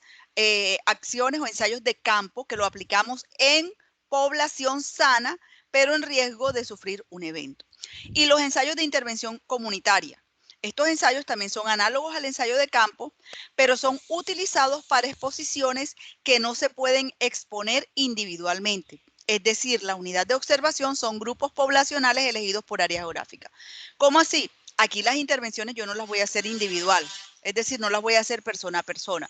acciones o ensayos de campo que lo aplicamos en población sana, pero en riesgo de sufrir un evento. Y los ensayos de intervención comunitaria. Estos ensayos también son análogos al ensayo de campo, pero son utilizados para exposiciones que no se pueden exponer individualmente. Es decir, la unidad de observación son grupos poblacionales elegidos por área geográfica. ¿Cómo así? Aquí las intervenciones yo no las voy a hacer individual, es decir, no las voy a hacer persona a persona.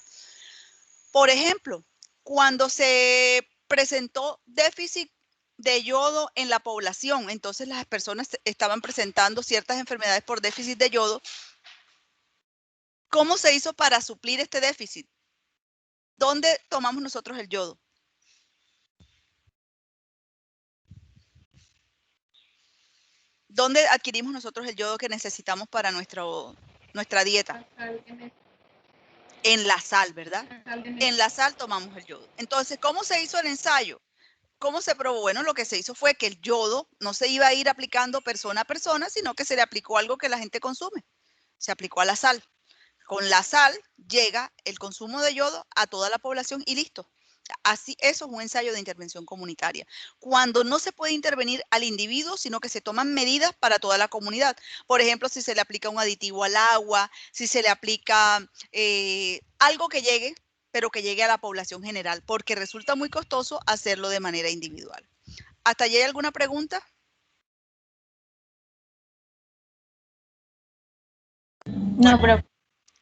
Por ejemplo, cuando se presentó déficit de yodo en la población, entonces las personas estaban presentando ciertas enfermedades por déficit de yodo. ¿Cómo se hizo para suplir este déficit? ¿Dónde tomamos nosotros el yodo? ¿Dónde adquirimos nosotros el yodo que necesitamos para nuestra dieta? En la sal, ¿verdad? En la sal tomamos el yodo. Entonces, ¿cómo se hizo el ensayo? ¿Cómo se probó? Bueno, lo que se hizo fue que el yodo no se iba a ir aplicando persona a persona, sino que se le aplicó algo que la gente consume. Se aplicó a la sal. Con la sal llega el consumo de yodo a toda la población y listo. Así, eso es un ensayo de intervención comunitaria. Cuando no se puede intervenir al individuo, sino que se toman medidas para toda la comunidad. Por ejemplo, si se le aplica un aditivo al agua, si se le aplica algo que llegue, pero que llegue a la población general, porque resulta muy costoso hacerlo de manera individual. ¿Hasta allí hay alguna pregunta? No, pero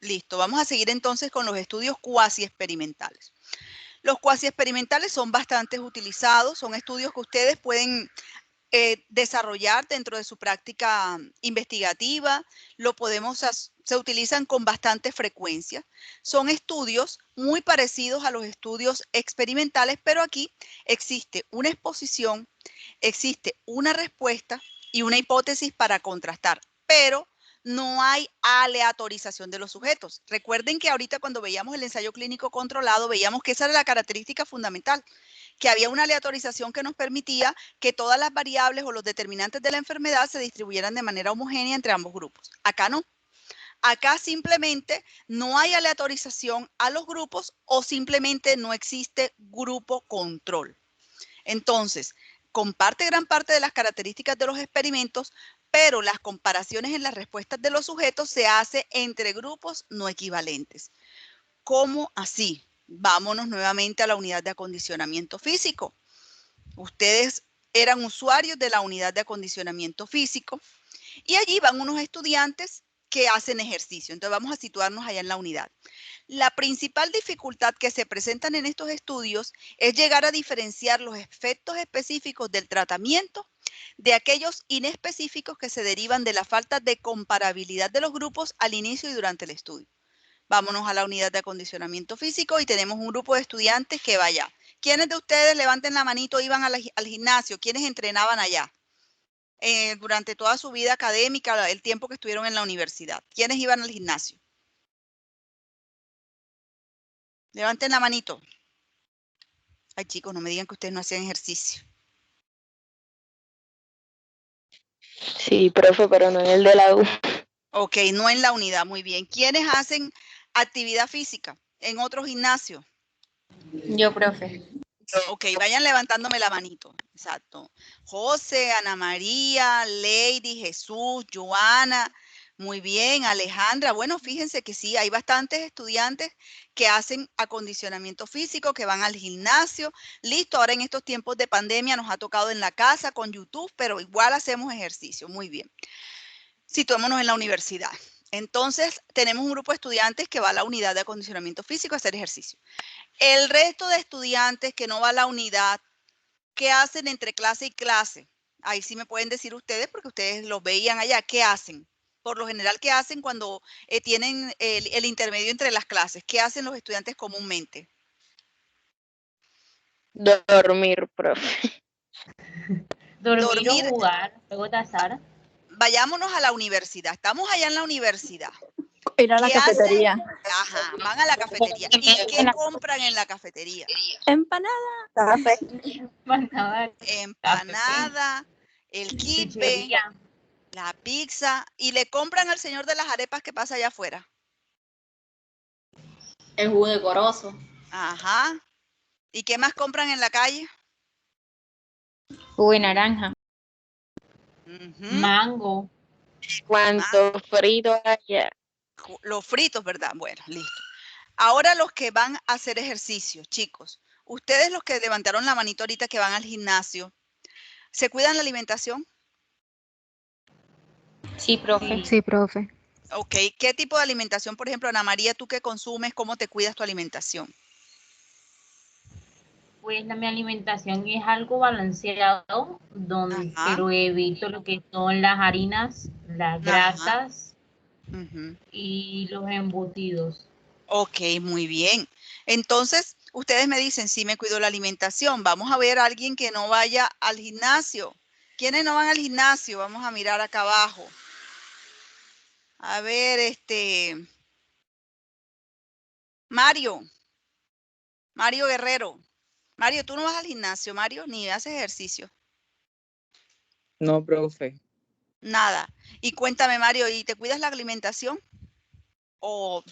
Listo, vamos a seguir entonces con los estudios cuasi experimentales. Los cuasi experimentales son bastante utilizados, son estudios que ustedes pueden desarrollar dentro de su práctica investigativa, se utilizan con bastante frecuencia. Son estudios muy parecidos a los estudios experimentales, pero aquí existe una exposición, existe una respuesta y una hipótesis para contrastar, pero no hay aleatorización de los sujetos. Recuerden que ahorita cuando veíamos el ensayo clínico controlado, veíamos que esa era la característica fundamental, que había una aleatorización que nos permitía que todas las variables o los determinantes de la enfermedad se distribuyeran de manera homogénea entre ambos grupos. Acá no. Acá simplemente no hay aleatorización a los grupos o simplemente no existe grupo control. Entonces, comparte gran parte de las características de los experimentos, pero las comparaciones en las respuestas de los sujetos se hace entre grupos no equivalentes. ¿Cómo así? Vámonos nuevamente a la unidad de acondicionamiento físico. Ustedes eran usuarios de la unidad de acondicionamiento físico y allí van unos estudiantes que hacen ejercicio. Entonces vamos a situarnos allá en la unidad. La principal dificultad que se presentan en estos estudios es llegar a diferenciar los efectos específicos del tratamiento de aquellos inespecíficos que se derivan de la falta de comparabilidad de los grupos al inicio y durante el estudio. Vámonos a la unidad de acondicionamiento físico y tenemos un grupo de estudiantes que va allá. ¿Quiénes de ustedes, levanten la manito, iban al gimnasio? ¿Quiénes entrenaban allá? Durante toda su vida académica, el tiempo que estuvieron en la universidad. ¿Quiénes iban al gimnasio? Levanten la manito. Ay, chicos, no me digan que ustedes no hacían ejercicio. Sí, profe, pero no en el de la U. Ok, no en la unidad, muy bien. ¿Quiénes hacen actividad física en otro gimnasio? yo, profe. Ok, vayan levantándome la manito. Exacto. José, Ana María, Lady, Jesús, Joana. Muy bien, Alejandra. Bueno, fíjense que sí, hay bastantes estudiantes que hacen acondicionamiento físico, que van al gimnasio. Listo, ahora en estos tiempos de pandemia nos ha tocado en la casa con YouTube, pero igual hacemos ejercicio. Muy bien. Situémonos en la universidad. Entonces, tenemos un grupo de estudiantes que va a la unidad de acondicionamiento físico a hacer ejercicio. El resto de estudiantes que no va a la unidad, ¿qué hacen entre clase y clase? Ahí sí me pueden decir ustedes, porque ustedes los veían allá. ¿Qué hacen? Por lo general, ¿qué hacen cuando tienen el intermedio entre las clases? ¿Qué hacen los estudiantes comúnmente? Dormir, profe. Dormir o Dormir, jugar, juego de azar. vayámonos a la universidad. Estamos allá en la universidad. Ir a la ¿Qué hacen? cafetería. Ajá, van a la cafetería. ¿Y qué compran en la cafetería? Empanada. Café. Empanada, Empanada, el kipe, chuchería. la pizza. ¿Y le compran al señor de las arepas que pasa allá afuera? El jugo de corozo. Ajá. ¿Y qué más compran en la calle? Jugo de naranja. Ujú. Mango. ¿Cuánto frito haya? Los fritos, ¿verdad? Bueno, listo. Ahora los que van a hacer ejercicio, chicos. Ustedes los que levantaron la manito ahorita que van al gimnasio, ¿se cuidan la alimentación? Sí, profe. Sí, profe. Ok. ¿Qué tipo de alimentación, por ejemplo, Ana María, tú que consumes, cómo te cuidas tu alimentación? Pues mi alimentación es algo balanceado, Ajá. pero evito lo que son las harinas, las Ajá. grasas Ujú. y los embutidos. Ok, muy bien. Entonces, ustedes me dicen, sí me cuido la alimentación. Vamos a ver a alguien que no vaya al gimnasio. ¿Quiénes no van al gimnasio? Vamos a mirar acá abajo. A ver, Mario Guerrero. Mario, tú no vas al gimnasio, Mario, ni haces ejercicio. No, profe. Nada. Y cuéntame, Mario, ¿y te cuidas la alimentación? ¿O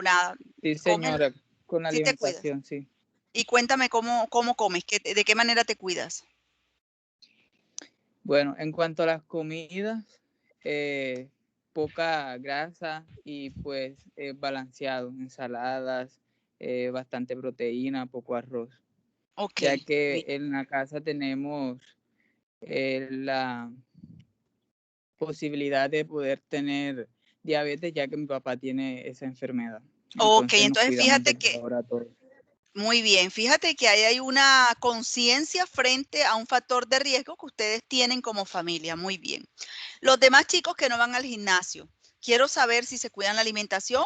nada? Sí, ¿Comes? señora, con Sí te cuidas. alimentación, sí. Y cuéntame cómo comes, de qué manera te cuidas. Bueno, en cuanto a las comidas, poca grasa y pues balanceado, ensaladas, bastante proteína, poco arroz, Ok. ya que en la casa tenemos la posibilidad de poder tener diabetes, ya que mi papá tiene esa enfermedad. Ok, Entonces nos entonces cuidamos fíjate desde que, ahora todos. muy bien, fíjate que ahí hay una conciencia frente a un factor de riesgo que ustedes tienen como familia. Muy bien. Los demás chicos que no van al gimnasio, quiero saber si se cuidan la alimentación,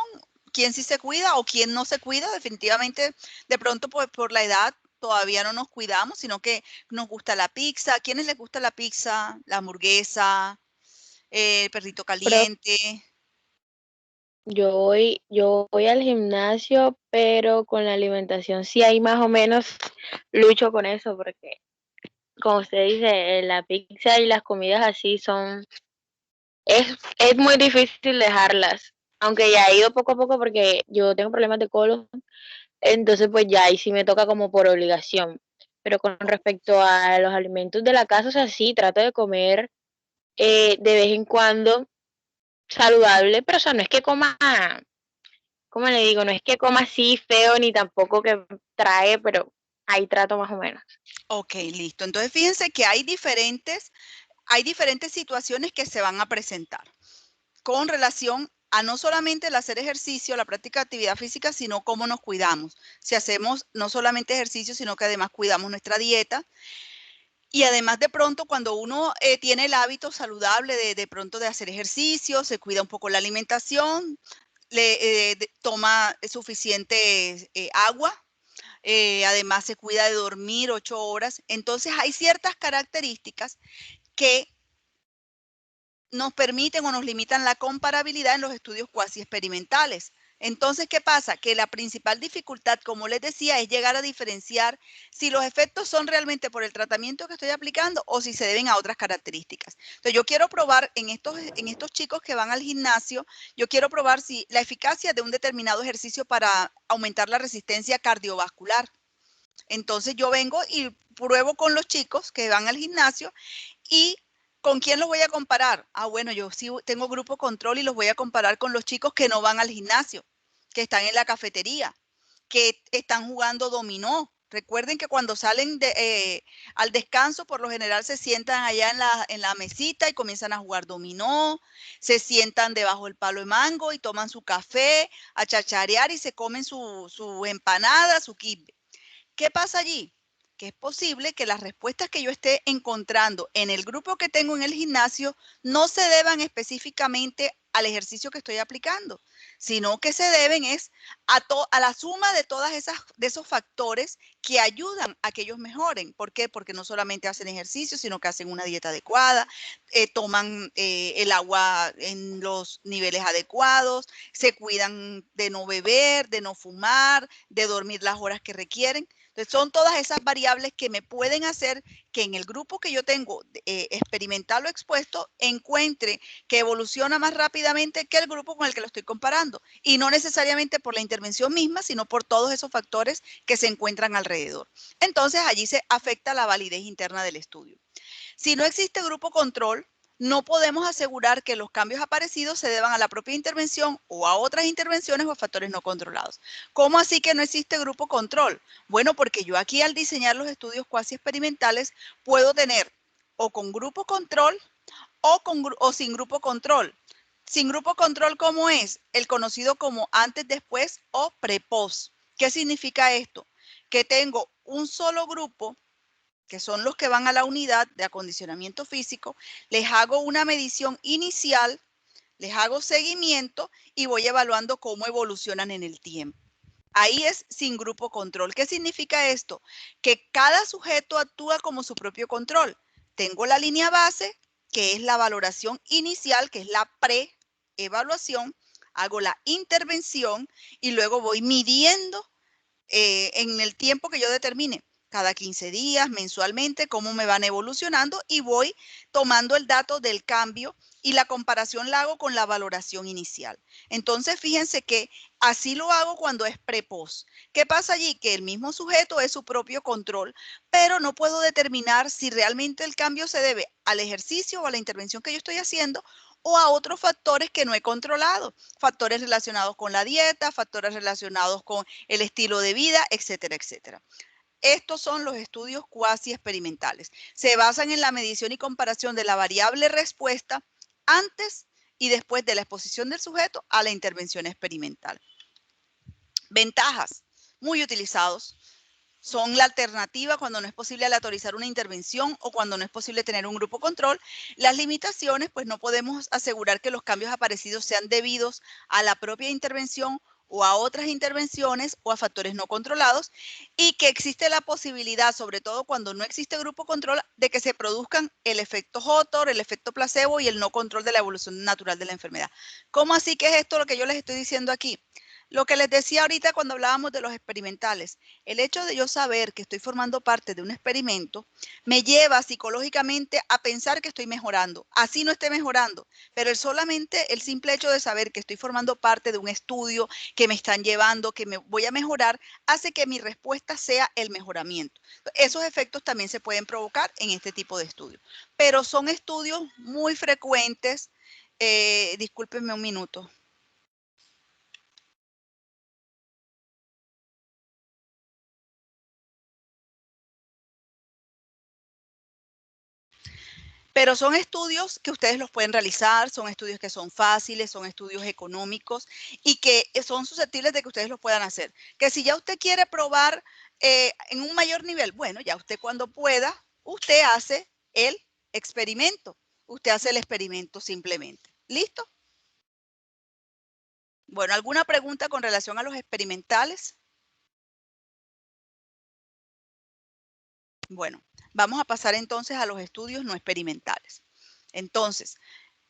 quién sí se cuida o quién no se cuida. Definitivamente, de pronto pues, por la edad todavía no nos cuidamos, sino que nos gusta la pizza. ¿A quiénes les gusta la pizza, la hamburguesa, el perrito caliente? Yo voy al gimnasio, pero con la alimentación sí hay más o menos lucho con eso, porque como usted dice, la pizza y las comidas así es muy difícil dejarlas, aunque ya he ido poco a poco porque yo tengo problemas de colon, entonces pues ya ahí sí me toca como por obligación. Pero con respecto a los alimentos de la casa, o sea, sí, trato de comer de vez en cuando saludable, pero o sea, no es que coma, ¿cómo le digo? No es que coma así feo ni tampoco que trae, pero ahí trato más o menos. Ok, listo. Entonces fíjense que hay diferentes situaciones que se van a presentar con relación a no solamente el hacer ejercicio, la práctica de actividad física, sino cómo nos cuidamos. Si hacemos no solamente ejercicio, sino que además cuidamos nuestra dieta. Y además de pronto cuando uno tiene el hábito saludable de pronto de hacer ejercicio, se cuida un poco la alimentación, toma suficiente agua, además se cuida de dormir 8 horas. Entonces hay ciertas características que nos permiten o nos limitan la comparabilidad en los estudios cuasi experimentales. Entonces, ¿qué pasa? Que la principal dificultad, como les decía, es llegar a diferenciar si los efectos son realmente por el tratamiento que estoy aplicando o si se deben a otras características. Entonces, yo quiero probar en estos chicos que van al gimnasio, yo quiero probar si la eficacia de un determinado ejercicio para aumentar la resistencia cardiovascular. Entonces, yo vengo y pruebo con los chicos que van al gimnasio y ¿con quién los voy a comparar? Ah, bueno, yo sí tengo grupo control y los voy a comparar con los chicos que no van al gimnasio, que están en la cafetería, que están jugando dominó. Recuerden que cuando salen al descanso, por lo general se sientan allá en la mesita y comienzan a jugar dominó, se sientan debajo del palo de mango y toman su café, a chacharear y se comen su empanada, su kibe. ¿Qué pasa allí? Que es posible que las respuestas que yo esté encontrando en el grupo que tengo en el gimnasio no se deban específicamente al ejercicio que estoy aplicando, sino que se deben es a la suma de de esos factores que ayudan a que ellos mejoren. ¿Por qué? Porque no solamente hacen ejercicio, sino que hacen una dieta adecuada, toman el agua en los niveles adecuados, se cuidan de no beber, de no fumar, de dormir las horas que requieren. Entonces, son todas esas variables que me pueden hacer que en el grupo que yo tengo experimental o expuesto encuentre que evoluciona más rápidamente que el grupo con el que lo estoy comparando. Y no necesariamente por la intervención misma, sino por todos esos factores que se encuentran alrededor. Entonces, allí se afecta la validez interna del estudio. Si no existe grupo control, no podemos asegurar que los cambios aparecidos se deban a la propia intervención o a otras intervenciones o a factores no controlados. ¿Cómo así que no existe grupo control? Bueno, porque yo aquí al diseñar los estudios cuasi experimentales puedo tener o con grupo control o sin grupo control. Sin grupo control, ¿cómo es? El conocido como antes, después o pre-post. ¿Qué significa esto? Que tengo un solo grupo, que son los que van a la unidad de acondicionamiento físico, les hago una medición inicial, les hago seguimiento y voy evaluando cómo evolucionan en el tiempo. Ahí es sin grupo control. ¿Qué significa esto? Que cada sujeto actúa como su propio control. Tengo la línea base, que es la valoración inicial, que es la pre-evaluación, hago la intervención y luego voy midiendo en el tiempo que yo determine, cada 15 días, mensualmente, cómo me van evolucionando y voy tomando el dato del cambio y la comparación la hago con la valoración inicial. Entonces, fíjense que así lo hago cuando es pre-post. ¿Qué pasa allí? Que el mismo sujeto es su propio control, pero no puedo determinar si realmente el cambio se debe al ejercicio o a la intervención que yo estoy haciendo o a otros factores que no he controlado, factores relacionados con la dieta, factores relacionados con el estilo de vida, etcétera, etcétera. Estos son los estudios cuasi experimentales. Se basan en la medición y comparación de la variable respuesta antes y después de la exposición del sujeto a la intervención experimental. Ventajas, muy utilizados. Son la alternativa cuando no es posible aleatorizar una intervención o cuando no es posible tener un grupo control. Las limitaciones, pues no podemos asegurar que los cambios aparecidos sean debidos a la propia intervención o a otras intervenciones o a factores no controlados y que existe la posibilidad, sobre todo cuando no existe grupo control, de que se produzcan el efecto Hotor, el efecto placebo y el no control de la evolución natural de la enfermedad. ¿Cómo así que es esto lo que yo les estoy diciendo aquí? Lo que les decía ahorita cuando hablábamos de los experimentales, el hecho de yo saber que estoy formando parte de un experimento me lleva psicológicamente a pensar que estoy mejorando. Así no esté mejorando, pero solamente el simple hecho de saber que estoy formando parte de un estudio, que me están llevando, que me voy a mejorar, hace que mi respuesta sea el mejoramiento. Esos efectos también se pueden provocar en este tipo de estudios, pero son estudios muy frecuentes. Discúlpenme un minuto. Pero son estudios que ustedes los pueden realizar, son estudios que son fáciles, son estudios económicos y que son susceptibles de que ustedes los puedan hacer. Que si ya usted quiere probar en un mayor nivel, bueno, ya usted cuando pueda, usted hace el experimento. Usted hace el experimento simplemente. ¿Listo? Bueno, ¿alguna pregunta con relación a los experimentales? Bueno, vamos a pasar entonces a los estudios no experimentales. Entonces,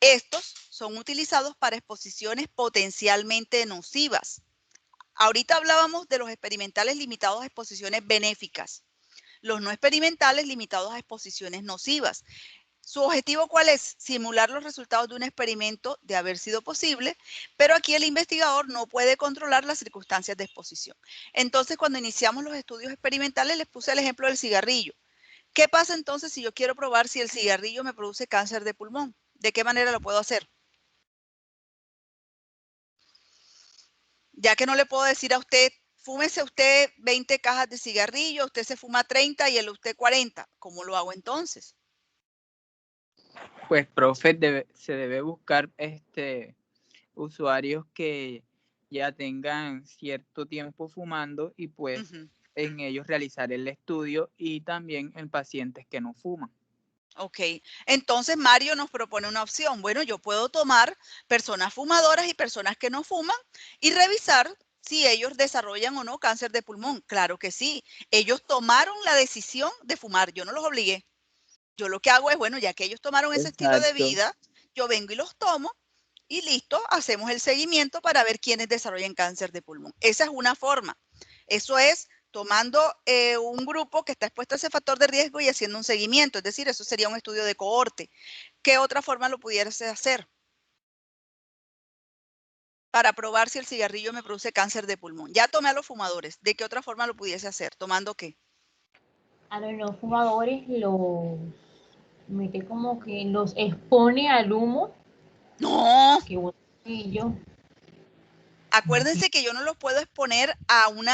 estos son utilizados para exposiciones potencialmente nocivas. Ahorita hablábamos de los experimentales limitados a exposiciones benéficas. Los no experimentales limitados a exposiciones nocivas. ¿Su objetivo cuál es? Simular los resultados de un experimento de haber sido posible, pero aquí el investigador no puede controlar las circunstancias de exposición. Entonces, cuando iniciamos los estudios experimentales, les puse el ejemplo del cigarrillo. ¿Qué pasa entonces si yo quiero probar si el cigarrillo me produce cáncer de pulmón? ¿De qué manera lo puedo hacer? Ya que no le puedo decir a usted, fúmese usted 20 cajas de cigarrillo, usted se fuma 30 y usted 40. ¿Cómo lo hago entonces? Pues, profe, se debe buscar usuarios que ya tengan cierto tiempo fumando y pues en ellos realizar el estudio y también en pacientes que no fuman. Ok, entonces Mario nos propone una opción. Bueno, yo puedo tomar personas fumadoras y personas que no fuman y revisar si ellos desarrollan o no cáncer de pulmón. Claro que sí, ellos tomaron la decisión de fumar, yo no los obligué. Yo lo que hago es, bueno, ya que ellos tomaron ese estilo de Exacto. vida, yo vengo y los tomo y listo, hacemos el seguimiento para ver quiénes desarrollan cáncer de pulmón. Esa es una forma. Eso es tomando un grupo que está expuesto a ese factor de riesgo y haciendo un seguimiento. Es decir, eso sería un estudio de cohorte. ¿Qué otra forma lo pudieras hacer? Para probar si el cigarrillo me produce cáncer de pulmón. Ya tomé a los fumadores. ¿De qué otra forma lo pudiese hacer? ¿Tomando qué? A los no fumadores los mete como que los expone al humo No, que botan ellos. acuérdense que yo no los puedo exponer a un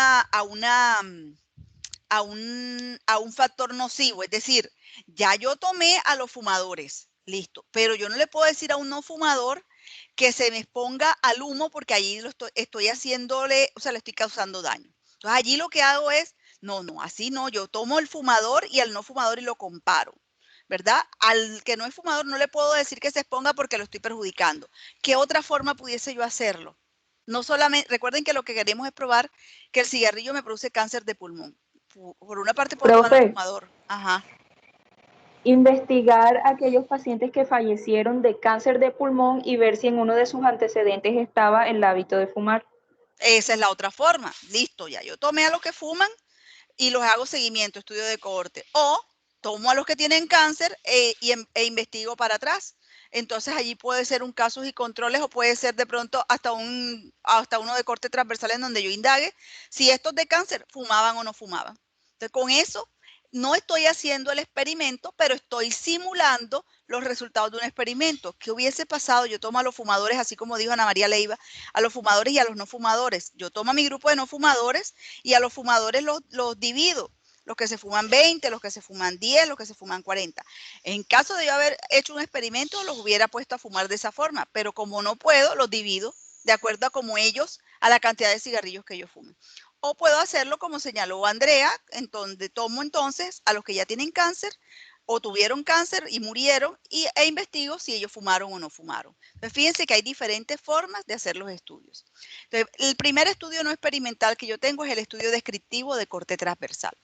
factor nocivo. Es decir, ya yo tomé a los fumadores, listo, pero yo no le puedo decir a un no fumador que se me exponga al humo porque allí estoy haciéndole, o sea, le estoy causando daño. Entonces allí lo que hago es, no, así no, yo tomo el fumador y al no fumador y lo comparo, ¿verdad? Al que no es fumador no le puedo decir que se exponga porque lo estoy perjudicando. ¿Qué otra forma pudiese yo hacerlo? No solamente, recuerden que lo que queremos es probar que el cigarrillo me produce cáncer de pulmón. Por una parte puedo tomar al Profe, fumador. Ajá. investigar a aquellos pacientes que fallecieron de cáncer de pulmón y ver si en uno de sus antecedentes estaba el hábito de fumar. Esa es la otra forma. Listo, ya yo tomé a los que fuman y los hago seguimiento, estudio de cohorte. O tomo a los que tienen cáncer e investigo para atrás. Entonces allí puede ser un casos y controles o puede ser de pronto hasta uno de corte transversal en donde yo indague si estos de cáncer fumaban o no fumaban. Entonces con eso no estoy haciendo el experimento, pero estoy simulando los resultados de un experimento. ¿Qué hubiese pasado? Yo tomo a los fumadores, así como dijo Ana María Leiva, a los fumadores y a los no fumadores. Yo tomo a mi grupo de no fumadores y a los fumadores los divido. Los que se fuman 20, los que se fuman 10, los que se fuman 40. En caso de yo haber hecho un experimento, los hubiera puesto a fumar de esa forma, pero como no puedo, los divido de acuerdo a como ellos, a la cantidad de cigarrillos que ellos fumen. O puedo hacerlo como señaló Andrea, en donde tomo entonces a los que ya tienen cáncer o tuvieron cáncer y murieron e investigo si ellos fumaron o no fumaron. Entonces, fíjense que hay diferentes formas de hacer los estudios. Entonces, el primer estudio no experimental que yo tengo es el estudio descriptivo de corte transversal.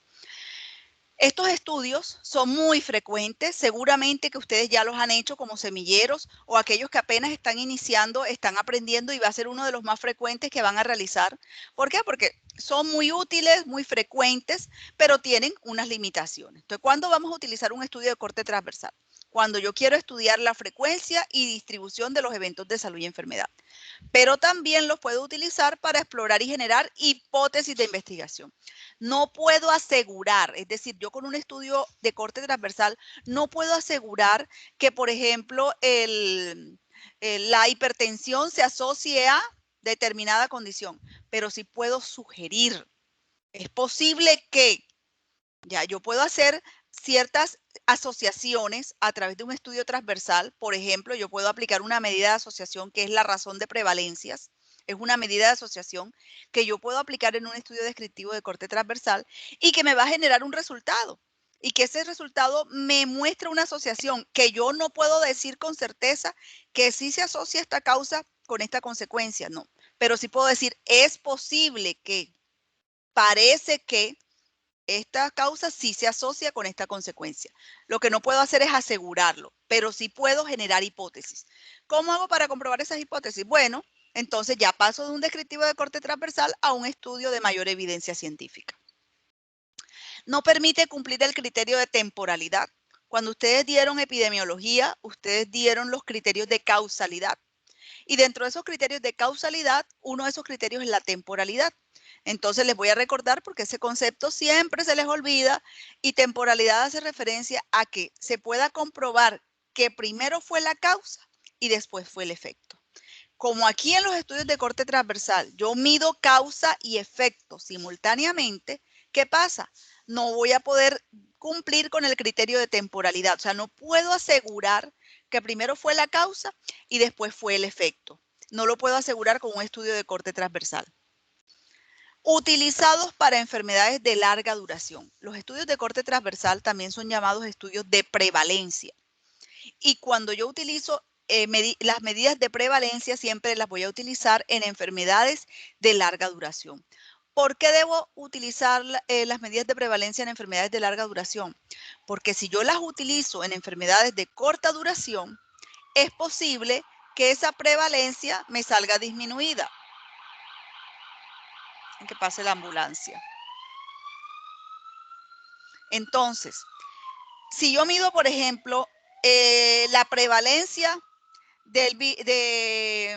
Estos estudios son muy frecuentes, seguramente que ustedes ya los han hecho como semilleros o aquellos que apenas están iniciando, están aprendiendo y va a ser uno de los más frecuentes que van a realizar. ¿Por qué? Porque son muy útiles, muy frecuentes, pero tienen unas limitaciones. Entonces, ¿cuándo vamos a utilizar un estudio de corte transversal? Cuando yo quiero estudiar la frecuencia y distribución de los eventos de salud y enfermedad. Pero también los puedo utilizar para explorar y generar hipótesis de investigación. No puedo asegurar, es decir, yo con un estudio de corte transversal no puedo asegurar que, por ejemplo, la hipertensión se asocie a determinada condición, pero sí puedo sugerir. Es posible que ya yo puedo hacer ciertas asociaciones a través de un estudio transversal. Por ejemplo, yo puedo aplicar una medida de asociación que es la razón de prevalencias. Es una medida de asociación que yo puedo aplicar en un estudio descriptivo de corte transversal y que me va a generar un resultado. Y que ese resultado me muestra una asociación que yo no puedo decir con certeza que sí se asocia esta causa con esta consecuencia, no. Pero sí puedo decir, es posible que, parece que, esta causa sí se asocia con esta consecuencia. Lo que no puedo hacer es asegurarlo, pero sí puedo generar hipótesis. ¿Cómo hago para comprobar esas hipótesis? Bueno, entonces ya paso de un descriptivo de corte transversal a un estudio de mayor evidencia científica. No permite cumplir el criterio de temporalidad. Cuando ustedes dieron epidemiología, ustedes dieron los criterios de causalidad. Y dentro de esos criterios de causalidad, uno de esos criterios es la temporalidad. Entonces les voy a recordar porque ese concepto siempre se les olvida y temporalidad hace referencia a que se pueda comprobar que primero fue la causa y después fue el efecto. Como aquí en los estudios de corte transversal, yo mido causa y efecto simultáneamente, ¿qué pasa? No voy a poder cumplir con el criterio de temporalidad. O sea, no puedo asegurar que primero fue la causa y después fue el efecto. No lo puedo asegurar con un estudio de corte transversal. Utilizados para enfermedades de larga duración. Los estudios de corte transversal también son llamados estudios de prevalencia. Y cuando yo utilizo las medidas de prevalencia, siempre las voy a utilizar en enfermedades de larga duración. ¿Por qué debo utilizar las medidas de prevalencia en enfermedades de larga duración? Porque si yo las utilizo en enfermedades de corta duración, es posible que esa prevalencia me salga disminuida. En que pase la ambulancia. Entonces, si yo mido, por ejemplo, la prevalencia de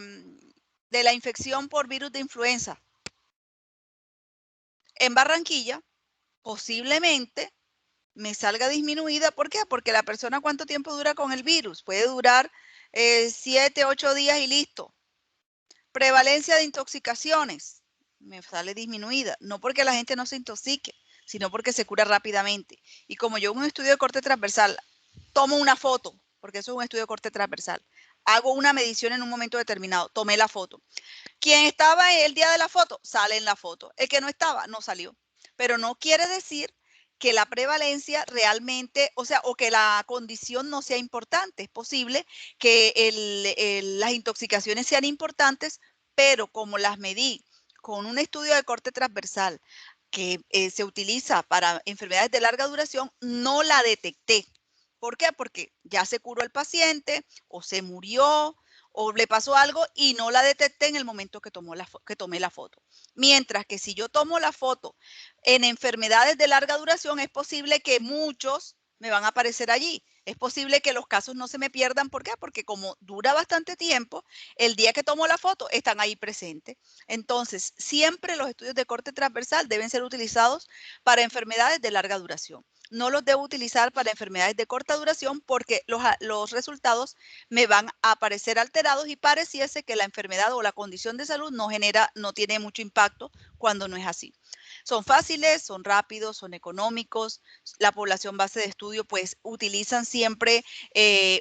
la infección por virus de influenza en Barranquilla, posiblemente me salga disminuida. ¿Por qué? Porque la persona, ¿cuánto tiempo dura con el virus? Puede durar 7, 8 días y listo. Prevalencia de intoxicaciones, me sale disminuida. No porque la gente no se intoxique, sino porque se cura rápidamente. Y como yo en un estudio de corte transversal tomo una foto, porque eso es un estudio de corte transversal, hago una medición en un momento determinado, tomé la foto. Quien estaba el día de la foto, sale en la foto. El que no estaba, no salió. Pero no quiere decir que la prevalencia realmente, o sea, o que la condición no sea importante. Es posible que las intoxicaciones sean importantes, pero como las medí con un estudio de corte transversal que se utiliza para enfermedades de larga duración, no la detecté. ¿Por qué? Porque ya se curó el paciente o se murió o le pasó algo y no la detecté en el momento que tomé la foto. Mientras que si yo tomo la foto en enfermedades de larga duración, es posible que muchos me van a aparecer allí. Es posible que los casos no se me pierdan. ¿Por qué? Porque como dura bastante tiempo, el día que tomo la foto están ahí presentes. Entonces, siempre los estudios de corte transversal deben ser utilizados para enfermedades de larga duración. No los debo utilizar para enfermedades de corta duración porque los resultados me van a aparecer alterados y pareciese que la enfermedad o la condición de salud no tiene mucho impacto cuando no es así. Son fáciles, son rápidos, son económicos. La población base de estudio pues utilizan siempre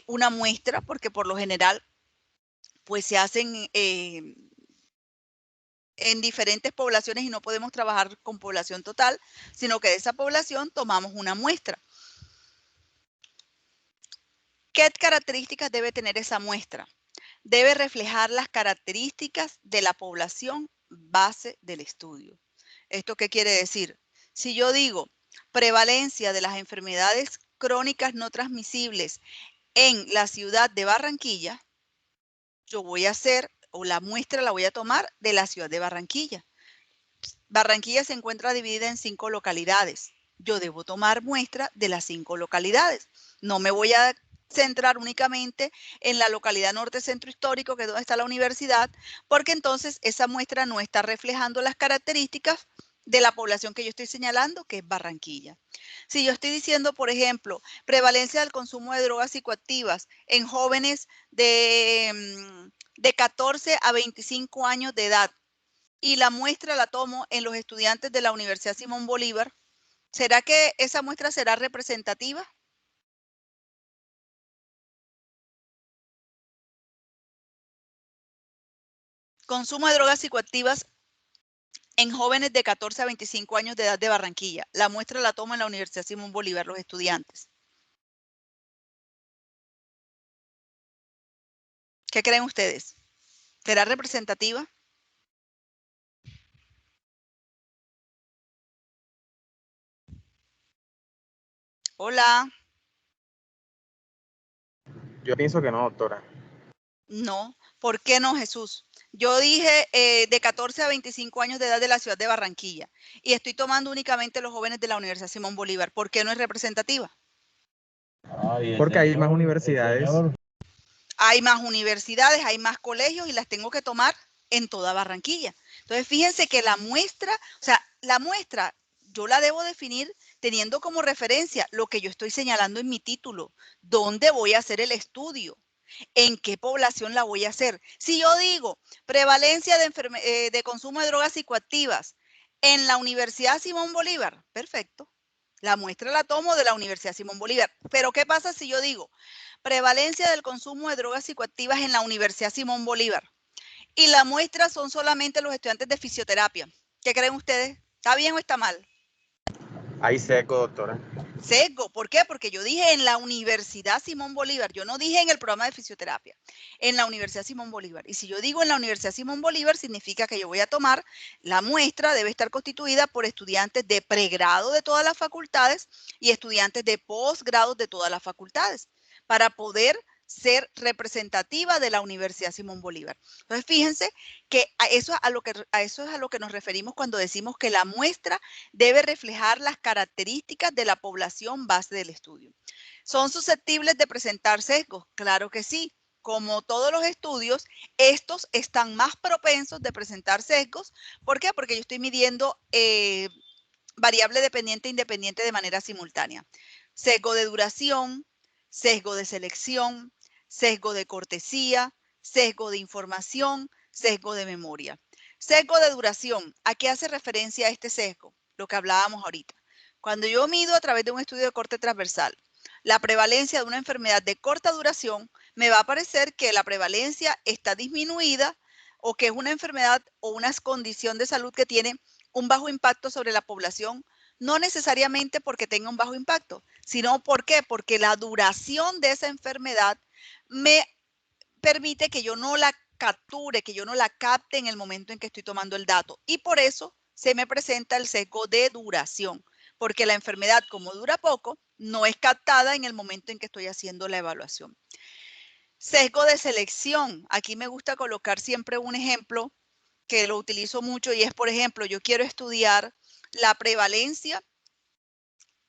una muestra porque por lo general pues se hacen en diferentes poblaciones y no podemos trabajar con población total, sino que de esa población tomamos una muestra. ¿Qué características debe tener esa muestra? Debe reflejar las características de la población base del estudio. ¿Esto qué quiere decir? Si yo digo prevalencia de las enfermedades crónicas no transmisibles en la ciudad de Barranquilla, yo voy a hacer, o la muestra la voy a tomar de la ciudad de Barranquilla. Barranquilla se encuentra dividida en 5 localidades. Yo debo tomar muestra de las 5 localidades. No me voy a centrar únicamente en la localidad norte centro histórico, que es donde está la universidad, porque entonces esa muestra no está reflejando las características de la población que yo estoy señalando, que es Barranquilla. Si yo estoy diciendo, por ejemplo, prevalencia del consumo de drogas psicoactivas en jóvenes de 14 a 25 años de edad, y la muestra la tomo en los estudiantes de la Universidad Simón Bolívar, ¿será que esa muestra será representativa? Consumo de drogas psicoactivas en jóvenes de 14 a 25 años de edad de Barranquilla. La muestra la tomo en la Universidad Simón Bolívar, los estudiantes. ¿Qué creen ustedes? ¿Será representativa? Hola. Yo pienso que no, doctora. No. ¿Por qué no, Jesús? Yo dije de 14 a 25 años de edad de la ciudad de Barranquilla y estoy tomando únicamente los jóvenes de la Universidad Simón Bolívar. ¿Por qué no es representativa? Porque hay más universidades. Hay más universidades, hay más colegios y las tengo que tomar en toda Barranquilla. Entonces, fíjense que la muestra, o sea, la muestra yo la debo definir teniendo como referencia lo que yo estoy señalando en mi título. ¿Dónde voy a hacer el estudio? ¿En qué población la voy a hacer? Si yo digo prevalencia de consumo de drogas psicoactivas en la Universidad Simón Bolívar, perfecto. La muestra la tomo de la Universidad Simón Bolívar. Pero ¿qué pasa si yo digo prevalencia del consumo de drogas psicoactivas en la Universidad Simón Bolívar y la muestra son solamente los estudiantes de fisioterapia? ¿Qué creen ustedes? ¿Está bien o está mal? Hay seco, doctora. Sesgo, ¿por qué? Porque yo dije en la Universidad Simón Bolívar, yo no dije en el programa de fisioterapia, en la Universidad Simón Bolívar. Y si yo digo en la Universidad Simón Bolívar, significa que yo voy a tomar la muestra, debe estar constituida por estudiantes de pregrado de todas las facultades y estudiantes de posgrado de todas las facultades, para poder ser representativa de la Universidad Simón Bolívar. Entonces, fíjense que a eso es a lo que nos referimos cuando decimos que la muestra debe reflejar las características de la población base del estudio. ¿Son susceptibles de presentar sesgos? Claro que sí. Como todos los estudios, estos están más propensos de presentar sesgos. ¿Por qué? Porque yo estoy midiendo variable dependiente e independiente de manera simultánea. Sesgo de duración, sesgo de selección, sesgo de cortesía, sesgo de información, sesgo de memoria. Sesgo de duración. ¿A qué hace referencia este sesgo? Lo que hablábamos ahorita. Cuando yo mido a través de un estudio de corte transversal la prevalencia de una enfermedad de corta duración, me va a parecer que la prevalencia está disminuida o que es una enfermedad o una condición de salud que tiene un bajo impacto sobre la población, no necesariamente porque tenga un bajo impacto, sino ¿por qué? Porque la duración de esa enfermedad me permite que yo no la capture, que yo no la capte en el momento en que estoy tomando el dato. Y por eso se me presenta el sesgo de duración, porque la enfermedad, como dura poco, no es captada en el momento en que estoy haciendo la evaluación. Sesgo de selección. Aquí me gusta colocar siempre un ejemplo que lo utilizo mucho y es, por ejemplo, yo quiero estudiar la prevalencia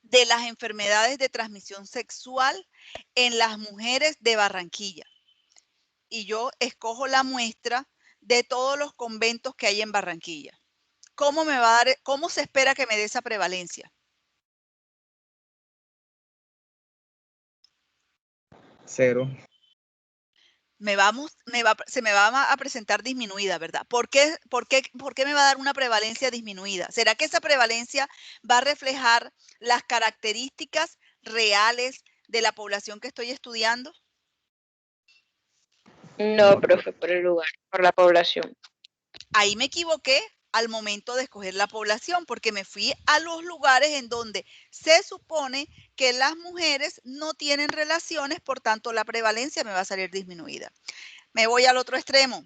de las enfermedades de transmisión sexual en las mujeres de Barranquilla. Y yo escojo la muestra de todos los conventos que hay en Barranquilla. ¿Cómo me va a dar, cómo se espera que me dé esa prevalencia? Cero. Se me va a presentar disminuida, ¿verdad? ¿Por qué me va a dar una prevalencia disminuida? ¿Será que esa prevalencia va a reflejar las características reales de la población que estoy estudiando? No, profe, por el lugar, por la población. Ahí me equivoqué al momento de escoger la población, porque me fui a los lugares en donde se supone que las mujeres no tienen relaciones, por tanto la prevalencia me va a salir disminuida. Me voy al otro extremo,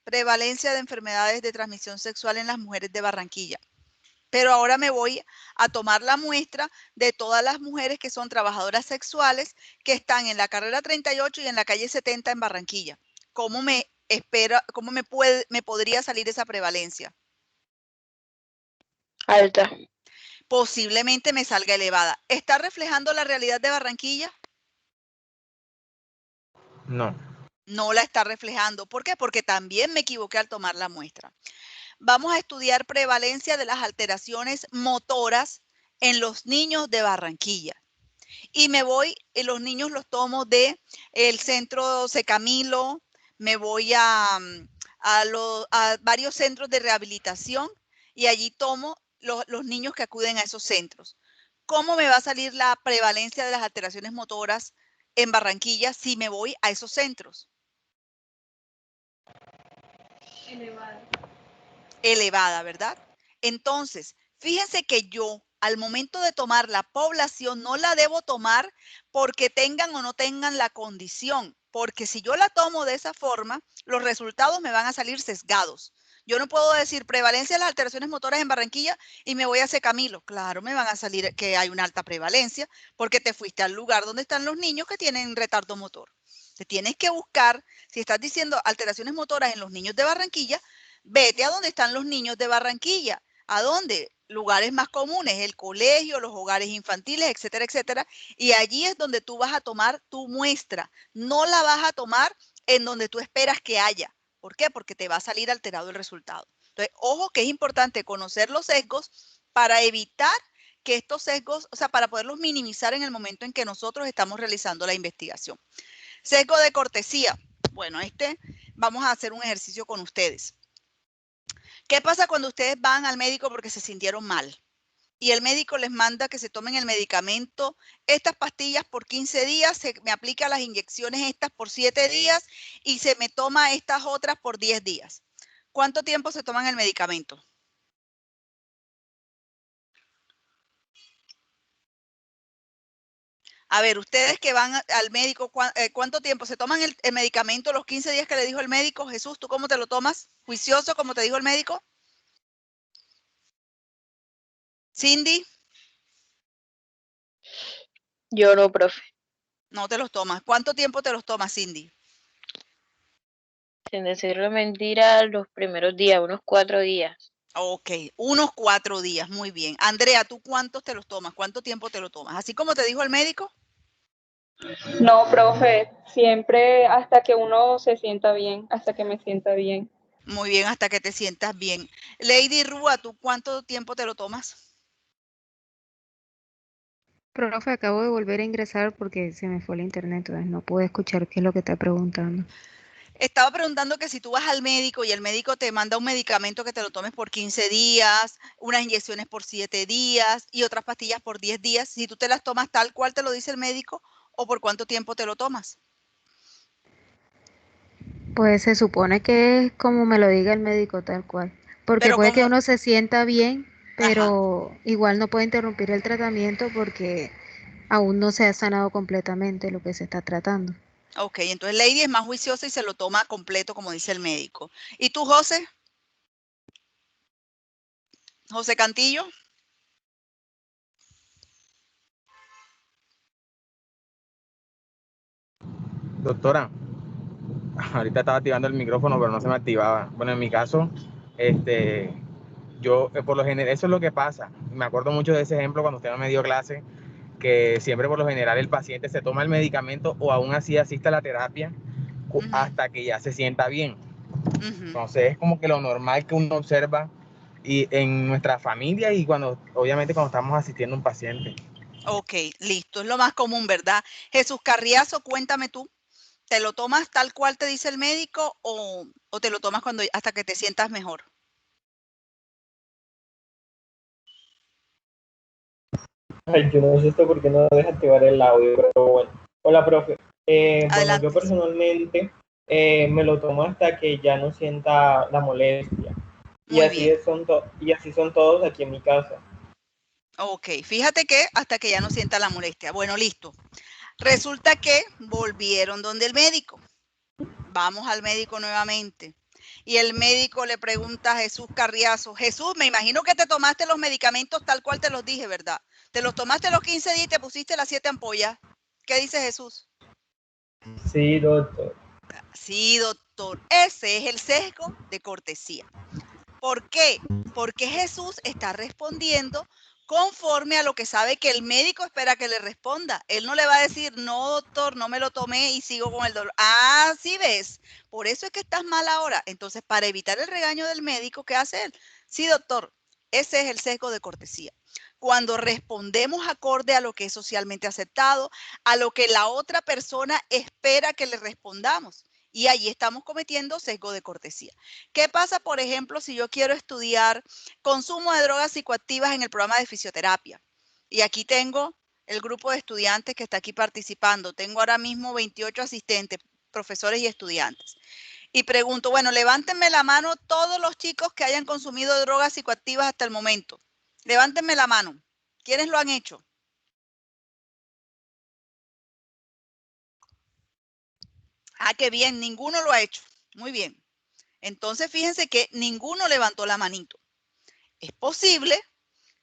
prevalencia de enfermedades de transmisión sexual en las mujeres de Barranquilla. Pero ahora me voy a tomar la muestra de todas las mujeres que son trabajadoras sexuales que están en la carrera 38 y en la calle 70 en Barranquilla. ¿Cómo me podría salir esa prevalencia? Alta. Posiblemente me salga elevada. ¿Está reflejando la realidad de Barranquilla? No. No la está reflejando. ¿Por qué? Porque también me equivoqué al tomar la muestra. Vamos a estudiar prevalencia de las alteraciones motoras en los niños de Barranquilla. Y me voy, los niños los tomo de el centro Secamilo, me voy a varios centros de rehabilitación y allí tomo los niños que acuden a esos centros. ¿Cómo me va a salir la prevalencia de las alteraciones motoras en Barranquilla si me voy a esos centros? Elevada. Elevada, ¿verdad? Entonces, fíjense que yo al momento de tomar la población no la debo tomar porque tengan o no tengan la condición, porque si yo la tomo de esa forma, los resultados me van a salir sesgados. Yo no puedo decir prevalencia de las alteraciones motoras en Barranquilla y me voy a Secamilo. Claro, me van a salir que hay una alta prevalencia porque te fuiste al lugar donde están los niños que tienen retardo motor. Te tienes que buscar, si estás diciendo alteraciones motoras en los niños de Barranquilla, vete a donde están los niños de Barranquilla. ¿A dónde? Lugares más comunes, el colegio, los hogares infantiles, etcétera, etcétera. Y allí es donde tú vas a tomar tu muestra. No la vas a tomar en donde tú esperas que haya. ¿Por qué? Porque te va a salir alterado el resultado. Entonces, ojo que es importante conocer los sesgos para evitar que estos sesgos, o sea, para poderlos minimizar en el momento en que nosotros estamos realizando la investigación. Sesgo de cortesía. Bueno, vamos a hacer un ejercicio con ustedes. ¿Qué pasa cuando ustedes van al médico porque se sintieron mal? Y el médico les manda que se tomen el medicamento, estas pastillas por 15 días, se me aplica las inyecciones estas por 7 días y se me toma estas otras por 10 días. ¿Cuánto tiempo se toman el medicamento? A ver, ustedes que van al médico, ¿cuánto tiempo se toman el medicamento? Los 15 días que le dijo el médico. Jesús, ¿tú cómo te lo tomas? ¿Juicioso como te dijo el médico? Cindy, Yo no, profe. no te los tomas. ¿Cuánto tiempo te los tomas, Cindy? Sin decirle mentira, los primeros días, unos 4 días. Ok, unos 4 días, muy bien. Andrea, ¿tú cuántos te los tomas? ¿Cuánto tiempo te lo tomas? ¿Así como te dijo el médico? No, profe, siempre hasta que uno se sienta bien, hasta que me sienta bien. Muy bien, hasta que te sientas bien. Lady Rúa, ¿tú cuánto tiempo te lo tomas? Profe, acabo de volver a ingresar porque se me fue el internet, entonces no pude escuchar qué es lo que está preguntando. Estaba preguntando que si tú vas al médico y el médico te manda un medicamento que te lo tomes por 15 días, unas inyecciones por 7 días y otras pastillas por 10 días, si tú te las tomas tal cual te lo dice el médico o por cuánto tiempo te lo tomas. Pues se supone que es como me lo diga el médico tal cual, porque Pero puede que como, uno se sienta bien, ajá, pero igual no puede interrumpir el tratamiento porque aún no se ha sanado completamente lo que se está tratando. ok, entonces Lady es más juiciosa y se lo toma completo como dice el médico. ¿Y tú, José? José Cantillo. Doctora, ahorita estaba activando el micrófono, pero no se me activaba. Bueno, en mi caso, yo, por lo general, eso es lo que pasa. Me acuerdo mucho de ese ejemplo cuando usted me dio clase, que siempre por lo general el paciente se toma el medicamento o aún así asiste a la terapia hasta que ya se sienta bien. Entonces es como que lo normal que uno observa y en nuestra familia y obviamente cuando estamos asistiendo a un paciente. Ok, listo, es lo más común, ¿verdad? Jesús Carriazo, cuéntame tú, ¿te lo tomas tal cual te dice el médico o te lo tomas hasta que te sientas mejor? Ay, yo no sé esto porque no deja activar el audio, pero bueno. Hola, profe. Bueno, yo Adelante. personalmente me lo tomo hasta que ya no sienta la molestia. Y Muy bien. y así son todos aquí en mi casa. Ok, fíjate que hasta que ya no sienta la molestia. Bueno, listo. Resulta que volvieron donde el médico. Vamos al médico nuevamente. Y el médico le pregunta a Jesús Carriazo, Jesús, me imagino que te tomaste los medicamentos tal cual te los dije, ¿verdad? Te los tomaste los 15 días y te pusiste las 7 ampollas. ¿Qué dice Jesús? Sí, doctor. Sí, doctor. Ese es el sesgo de cortesía. ¿Por qué? Porque Jesús está respondiendo conforme a lo que sabe que el médico espera que le responda. Él no le va a decir, no, doctor, no me lo tomé y sigo con el dolor. Ah, sí ves. Por eso es que estás mal ahora. Entonces, para evitar el regaño del médico, ¿qué hace él? Sí, doctor, ese es el sesgo de cortesía. Cuando respondemos acorde a lo que es socialmente aceptado, a lo que la otra persona espera que le respondamos. Y allí estamos cometiendo sesgo de cortesía. ¿Qué pasa, por ejemplo, si yo quiero estudiar consumo de drogas psicoactivas en el programa de fisioterapia? Y aquí tengo el grupo de estudiantes que está aquí participando. Tengo ahora mismo 28 asistentes, profesores y estudiantes. Y pregunto, bueno, levántenme la mano todos los chicos que hayan consumido drogas psicoactivas hasta el momento. Levántenme la mano. ¿Quiénes lo han hecho? Ah, qué bien, ninguno lo ha hecho. Muy bien. Entonces, fíjense que ninguno levantó la manito. Es posible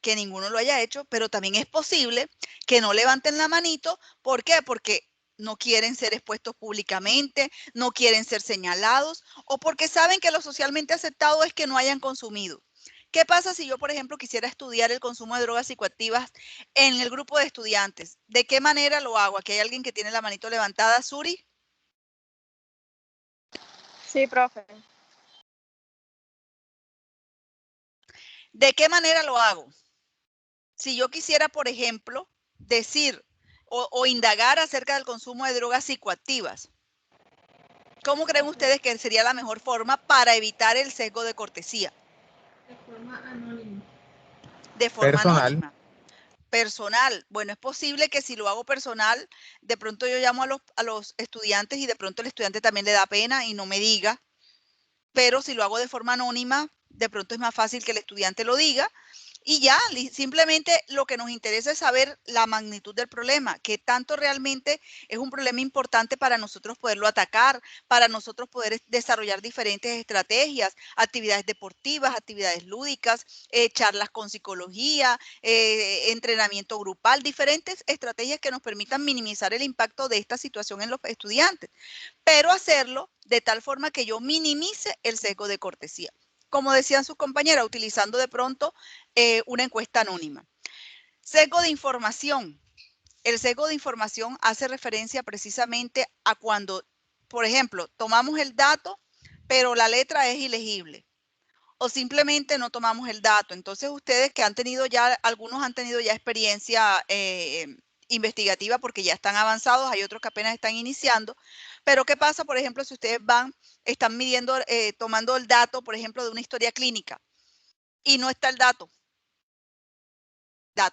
que ninguno lo haya hecho, pero también es posible que no levanten la manito. ¿Por qué? Porque no quieren ser expuestos públicamente, no quieren ser señalados o porque saben que lo socialmente aceptado es que no hayan consumido. ¿Qué pasa si yo, por ejemplo, quisiera estudiar el consumo de drogas psicoactivas en el grupo de estudiantes? ¿De qué manera lo hago? Aquí hay alguien que tiene la manito levantada, Suri. Sí, profe. ¿De qué manera lo hago? Si yo quisiera, por ejemplo, decir o indagar acerca del consumo de drogas psicoactivas, ¿cómo creen ustedes que sería la mejor forma para evitar el sesgo de cortesía? De forma anónima. De forma Personal. anónima. Personal. Bueno, es posible que si lo hago personal, de pronto yo llamo a los estudiantes y de pronto el estudiante también le da pena y no me diga, pero si lo hago de forma anónima, de pronto es más fácil que el estudiante lo diga Y ya, simplemente lo que nos interesa es saber la magnitud del problema, que tanto realmente es un problema importante para nosotros poderlo atacar, para nosotros poder desarrollar diferentes estrategias, actividades deportivas, actividades lúdicas, charlas con psicología, entrenamiento grupal, diferentes estrategias que nos permitan minimizar el impacto de esta situación en los estudiantes, pero hacerlo de tal forma que yo minimice el sesgo de cortesía. Como decían sus compañeras, utilizando de pronto una encuesta anónima. Sesgo de información. El sesgo de información hace referencia precisamente a cuando, por ejemplo, tomamos el dato, pero la letra es ilegible. O simplemente no tomamos el dato. Entonces ustedes que han tenido ya, algunos han tenido ya experiencia investigativa porque ya están avanzados, hay otros que apenas están iniciando. Pero ¿qué pasa, por ejemplo, si ustedes están midiendo, tomando el dato, por ejemplo, de una historia clínica y no está el dato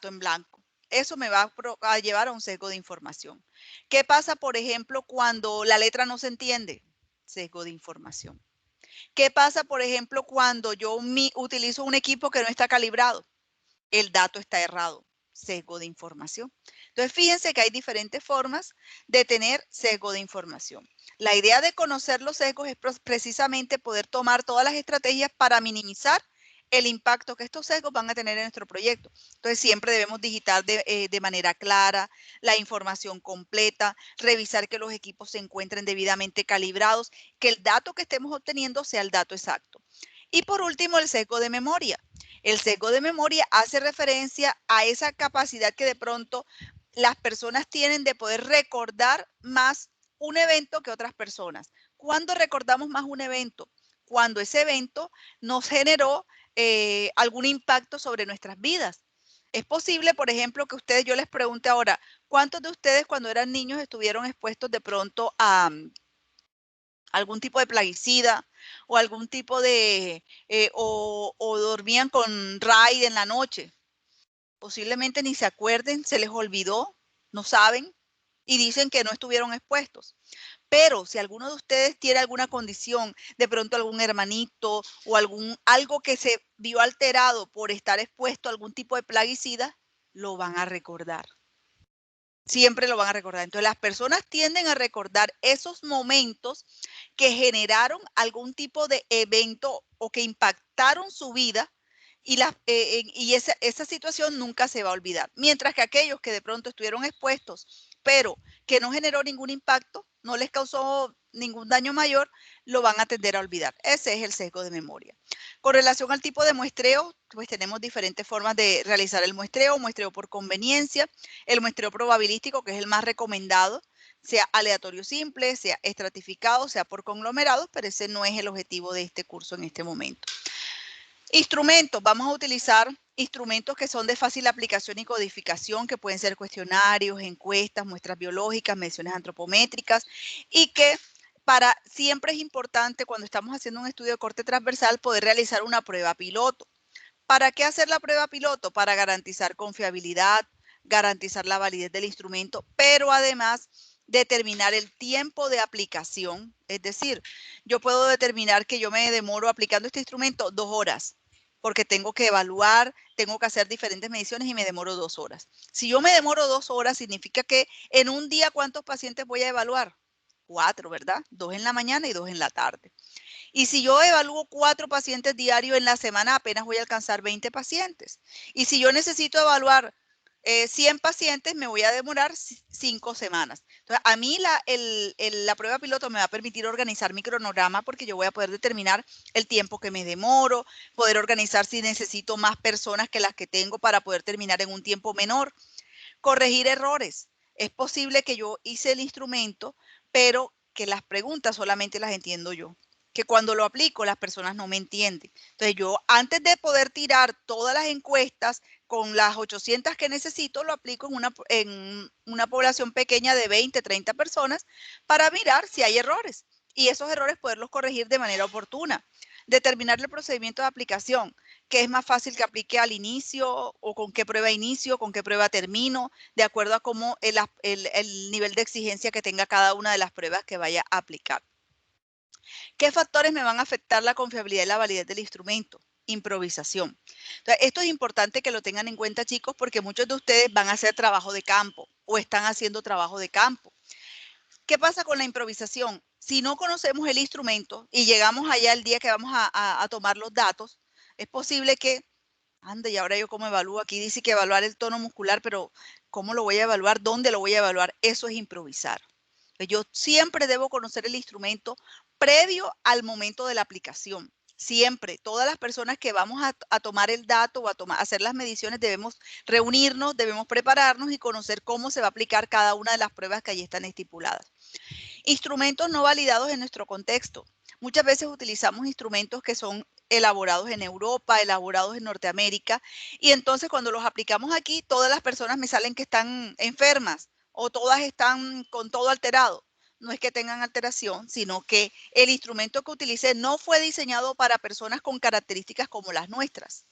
en blanco? Eso me va a llevar a un sesgo de información. ¿Qué pasa, por ejemplo, cuando la letra no se entiende? Sesgo de información. ¿Qué pasa, por ejemplo, cuando yo utilizo un equipo que no está calibrado? El dato está errado. Sesgo de información. Entonces, fíjense que hay diferentes formas de tener sesgo de información. La idea de conocer los sesgos es precisamente poder tomar todas las estrategias para minimizar el impacto que estos sesgos van a tener en nuestro proyecto. Entonces, siempre debemos digitar de manera clara la información completa, revisar que los equipos se encuentren debidamente calibrados, que el dato que estemos obteniendo sea el dato exacto. Y por último, el sesgo de memoria. El sesgo de memoria hace referencia a esa capacidad que de pronto las personas tienen de poder recordar más un evento que otras personas. ¿Cuándo recordamos más un evento? Cuando ese evento nos generó algún impacto sobre nuestras vidas. Es posible, por ejemplo, que yo les pregunte ahora, ¿cuántos de ustedes cuando eran niños estuvieron expuestos de pronto a algún tipo de plaguicida o algún tipo de, o dormían con raid en la noche? Posiblemente ni se acuerden, se les olvidó, no saben y dicen que no estuvieron expuestos. Pero si alguno de ustedes tiene alguna condición, de pronto algún hermanito o algo que se vio alterado por estar expuesto a algún tipo de plaguicida, lo van a recordar. Siempre lo van a recordar. Entonces, las personas tienden a recordar esos momentos que generaron algún tipo de evento o que impactaron su vida y esa situación nunca se va a olvidar. Mientras que aquellos que de pronto estuvieron expuestos, pero que no generó ningún impacto, no les causó ningún daño mayor, lo van a tender a olvidar. Ese es el sesgo de memoria. Con relación al tipo de muestreo, pues tenemos diferentes formas de realizar el muestreo por conveniencia, el muestreo probabilístico, que es el más recomendado, sea aleatorio simple, sea estratificado, sea por conglomerados, pero ese no es el objetivo de este curso en este momento. Instrumentos. Vamos a utilizar instrumentos que son de fácil aplicación y codificación, que pueden ser cuestionarios, encuestas, muestras biológicas, mediciones antropométricas, y que siempre es importante cuando estamos haciendo un estudio de corte transversal poder realizar una prueba piloto. ¿Para qué hacer la prueba piloto? Para garantizar confiabilidad, garantizar la validez del instrumento, pero además determinar el tiempo de aplicación. Es decir, yo puedo determinar que yo me demoro aplicando este instrumento 2 horas, porque tengo que evaluar, tengo que hacer diferentes mediciones y me demoro 2 horas. Si yo me demoro 2 horas, significa que en un día, ¿cuántos pacientes voy a evaluar? 4, ¿verdad? 2 en la mañana y 2 en la tarde. Y si yo evalúo 4 pacientes diarios en la semana, apenas voy a alcanzar 20 pacientes. Y si yo necesito evaluar 100 pacientes, me voy a demorar 5 semanas. Entonces, a mí la prueba piloto me va a permitir organizar mi cronograma porque yo voy a poder determinar el tiempo que me demoro, poder organizar si necesito más personas que las que tengo para poder terminar en un tiempo menor. Corregir errores. Es posible que yo hice el instrumento, pero que las preguntas solamente las entiendo yo, que cuando lo aplico las personas no me entienden. Entonces yo, antes de poder tirar todas las encuestas con las 800 que necesito, lo aplico en una población pequeña de 20, 30 personas para mirar si hay errores y esos errores poderlos corregir de manera oportuna. Determinar el procedimiento de aplicación, que es más fácil que aplique al inicio o con qué prueba inicio, con qué prueba termino, de acuerdo a cómo el nivel de exigencia que tenga cada una de las pruebas que vaya a aplicar. ¿Qué factores me van a afectar la confiabilidad y la validez del instrumento? improvisación. Entonces, esto es importante que lo tengan en cuenta, chicos, porque muchos de ustedes van a hacer trabajo de campo o están haciendo trabajo de campo. ¿Qué pasa con la improvisación? Si no conocemos el instrumento y llegamos allá el día que vamos a tomar los datos, es posible que, ande, y ahora yo cómo evalúo, aquí dice que evaluar el tono muscular, pero ¿cómo lo voy a evaluar? ¿Dónde lo voy a evaluar? Eso es improvisar. Yo siempre debo conocer el instrumento previo al momento de la aplicación. Siempre, todas las personas que vamos a tomar el dato o a hacer las mediciones debemos reunirnos, debemos prepararnos y conocer cómo se va a aplicar cada una de las pruebas que allí están estipuladas. Instrumentos no validados en nuestro contexto. Muchas veces utilizamos instrumentos que son elaborados en Europa, elaborados en Norteamérica, y entonces cuando los aplicamos aquí, todas las personas me salen que están enfermas o todas están con todo alterado. No es que tengan alteración, sino que el instrumento que utilicé no fue diseñado para personas con características como las nuestras.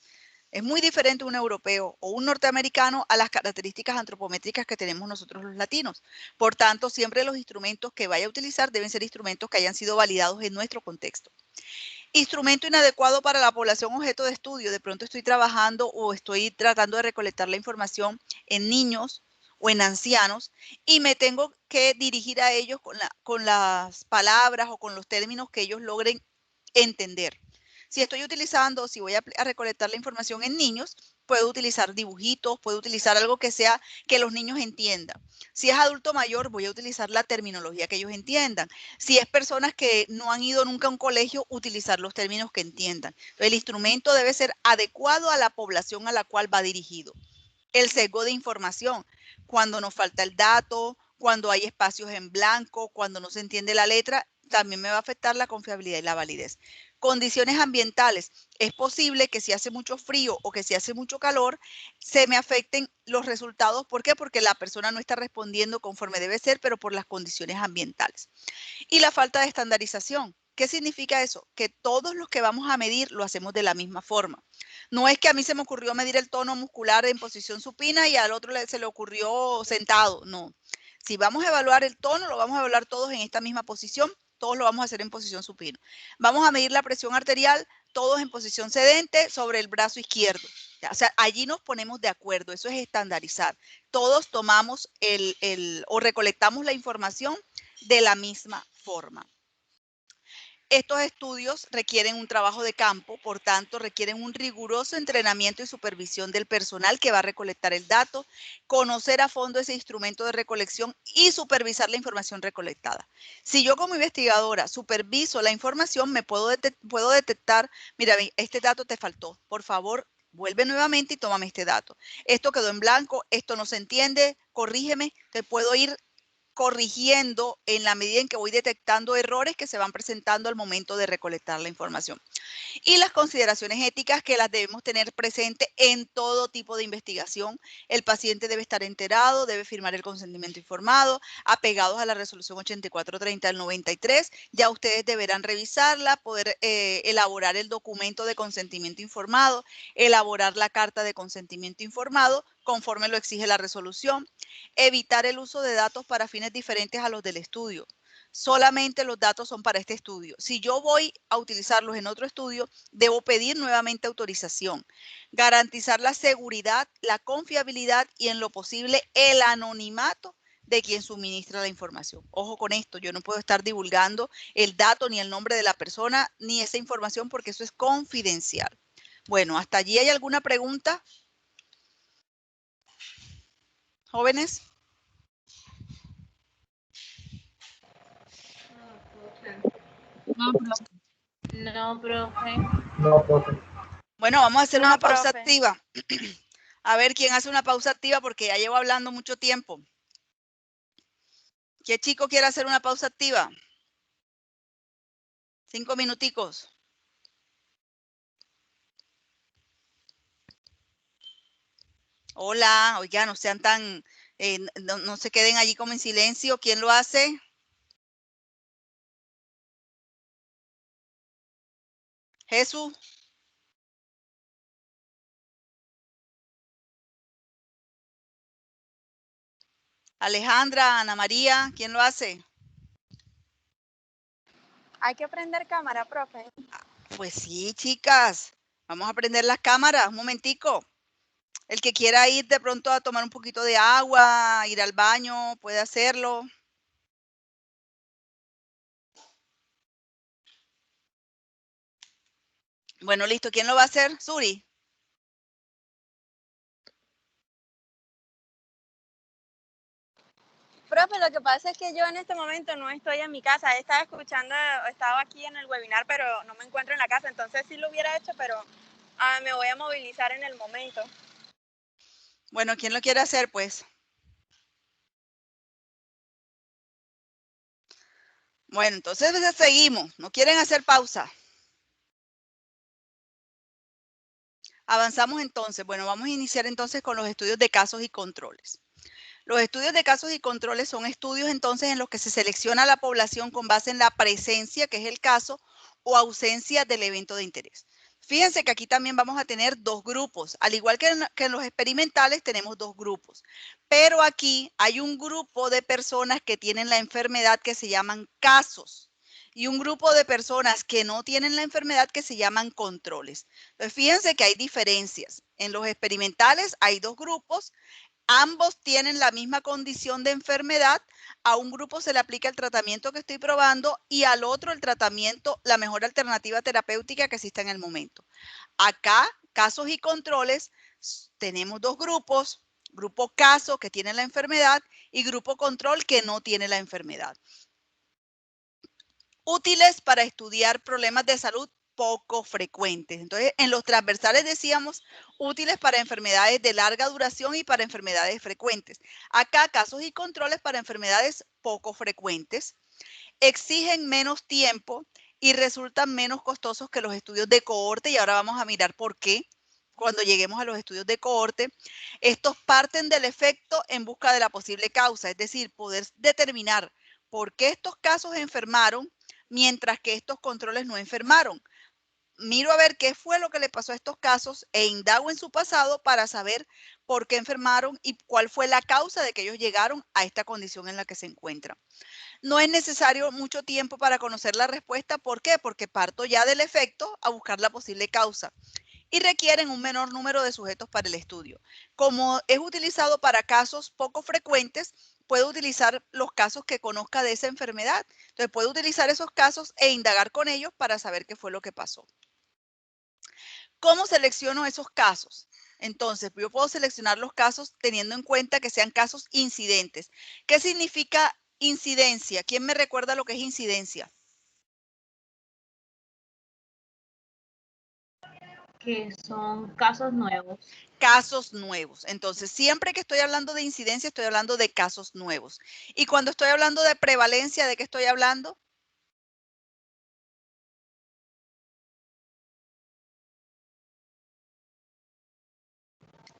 Es muy diferente un europeo o un norteamericano a las características antropométricas que tenemos nosotros los latinos. Por tanto, siempre los instrumentos que vaya a utilizar deben ser instrumentos que hayan sido validados en nuestro contexto. Instrumento inadecuado para la población objeto de estudio. De pronto estoy trabajando o estoy tratando de recolectar la información en niños o en ancianos y me tengo que dirigir a ellos con las palabras o con los términos que ellos logren entender. Si estoy utilizando, si voy a recolectar la información en niños, puedo utilizar dibujitos, puedo utilizar algo que sea que los niños entiendan. Si es adulto mayor, voy a utilizar la terminología que ellos entiendan. Si es personas que no han ido nunca a un colegio, utilizar los términos que entiendan. Entonces, el instrumento debe ser adecuado a la población a la cual va dirigido. El sesgo de información, cuando nos falta el dato, cuando hay espacios en blanco, cuando no se entiende la letra, también me va a afectar la confiabilidad y la validez. Condiciones ambientales. Es posible que si hace mucho frío o que si hace mucho calor, se me afecten los resultados. ¿Por qué? Porque la persona no está respondiendo conforme debe ser, pero por las condiciones ambientales. Y la falta de estandarización. ¿Qué significa eso? Que todos los que vamos a medir lo hacemos de la misma forma. No es que a mí se me ocurrió medir el tono muscular en posición supina y al otro se le ocurrió sentado. No. Si vamos a evaluar el tono, lo vamos a evaluar todos en esta misma posición. Todos lo vamos a hacer en posición supina. Vamos a medir la presión arterial, todos en posición sedente sobre el brazo izquierdo. O sea, allí nos ponemos de acuerdo. Eso es estandarizar. Todos tomamos o recolectamos la información de la misma forma. Estos estudios requieren un trabajo de campo, por tanto, requieren un riguroso entrenamiento y supervisión del personal que va a recolectar el dato, conocer a fondo ese instrumento de recolección y supervisar la información recolectada. Si yo como investigadora superviso la información, me puedo detectar, mira, este dato te faltó, por favor, vuelve nuevamente y tómame este dato. Esto quedó en blanco, esto no se entiende, corrígeme, te puedo ir corrigiendo en la medida en que voy detectando errores que se van presentando al momento de recolectar la información. Y las consideraciones éticas que las debemos tener presentes en todo tipo de investigación. El paciente debe estar enterado, debe firmar el consentimiento informado, apegados a la resolución 8430 del 93. Ya ustedes deberán revisarla, poder elaborar el documento de consentimiento informado, elaborar la carta de consentimiento informado, conforme lo exige la resolución, evitar el uso de datos para fines diferentes a los del estudio. Solamente los datos son para este estudio. Si yo voy a utilizarlos en otro estudio, debo pedir nuevamente autorización. Garantizar la seguridad, la confiabilidad y en lo posible el anonimato de quien suministra la información. Ojo con esto, yo no puedo estar divulgando el dato ni el nombre de la persona ni esa información porque eso es confidencial. Bueno, ¿hasta allí hay alguna pregunta? ¿Jóvenes? No, profe. No, profe. No, profe. Bueno, vamos a hacer una pausa profe. activa. A ver quién hace una pausa activa porque ya llevo hablando mucho tiempo. ¿Qué chico quiere hacer una pausa activa? 5 minuticos. Hola, oiga, no sean tan, no se queden allí como en silencio. ¿Quién lo hace? Jesús. Alejandra, Ana María, ¿quién lo hace? Hay que prender cámara, profe. Pues sí, chicas. Vamos a prender las cámaras, un momentico. El que quiera ir de pronto a tomar un poquito de agua, ir al baño, puede hacerlo. Bueno, listo. ¿Quién lo va a hacer? Suri. Profe, lo que pasa es que yo en este momento no estoy en mi casa. Estaba escuchando, estaba aquí en el webinar, pero no me encuentro en la casa. Entonces sí lo hubiera hecho, pero me voy a movilizar en el momento. Bueno, ¿quién lo quiere hacer, pues? Bueno, entonces seguimos. ¿No quieren hacer pausa? Avanzamos entonces. Bueno, vamos a iniciar entonces con los estudios de casos y controles. Los estudios de casos y controles son estudios entonces en los que se selecciona a la población con base en la presencia, que es el caso, o ausencia del evento de interés. Fíjense que aquí también vamos a tener dos grupos. Al igual que en los experimentales tenemos dos grupos. Pero aquí hay un grupo de personas que tienen la enfermedad que se llaman casos y un grupo de personas que no tienen la enfermedad que se llaman controles. Entonces, fíjense que hay diferencias. En los experimentales hay dos grupos. Ambos tienen la misma condición de enfermedad. A un grupo se le aplica el tratamiento que estoy probando y al otro el tratamiento, la mejor alternativa terapéutica que existe en el momento. Acá, casos y controles, tenemos dos grupos. Grupo caso que tiene la enfermedad y grupo control que no tiene la enfermedad. Útiles para estudiar problemas de salud poco frecuentes. Entonces, en los transversales decíamos útiles para enfermedades de larga duración y para enfermedades frecuentes. Acá, casos y controles para enfermedades poco frecuentes. Exigen menos tiempo y resultan menos costosos que los estudios de cohorte, y ahora vamos a mirar por qué. Cuando lleguemos a los estudios de cohorte, estos parten del efecto en busca de la posible causa, es decir, poder determinar por qué estos casos enfermaron mientras que estos controles no enfermaron. Miro a ver qué fue lo que le pasó a estos casos e indago en su pasado para saber por qué enfermaron y cuál fue la causa de que ellos llegaron a esta condición en la que se encuentran. No es necesario mucho tiempo para conocer la respuesta. ¿Por qué? Porque parto ya del efecto a buscar la posible causa y requieren un menor número de sujetos para el estudio. Como es utilizado para casos poco frecuentes, puedo utilizar los casos que conozca de esa enfermedad. Entonces, puedo utilizar esos casos e indagar con ellos para saber qué fue lo que pasó. ¿Cómo selecciono esos casos? Entonces, yo puedo seleccionar los casos teniendo en cuenta que sean casos incidentes. ¿Qué significa incidencia? ¿Quién me recuerda lo que es incidencia? Que son casos nuevos. Casos nuevos. Entonces, siempre que estoy hablando de incidencia, estoy hablando de casos nuevos. Y cuando estoy hablando de prevalencia, ¿de qué estoy hablando?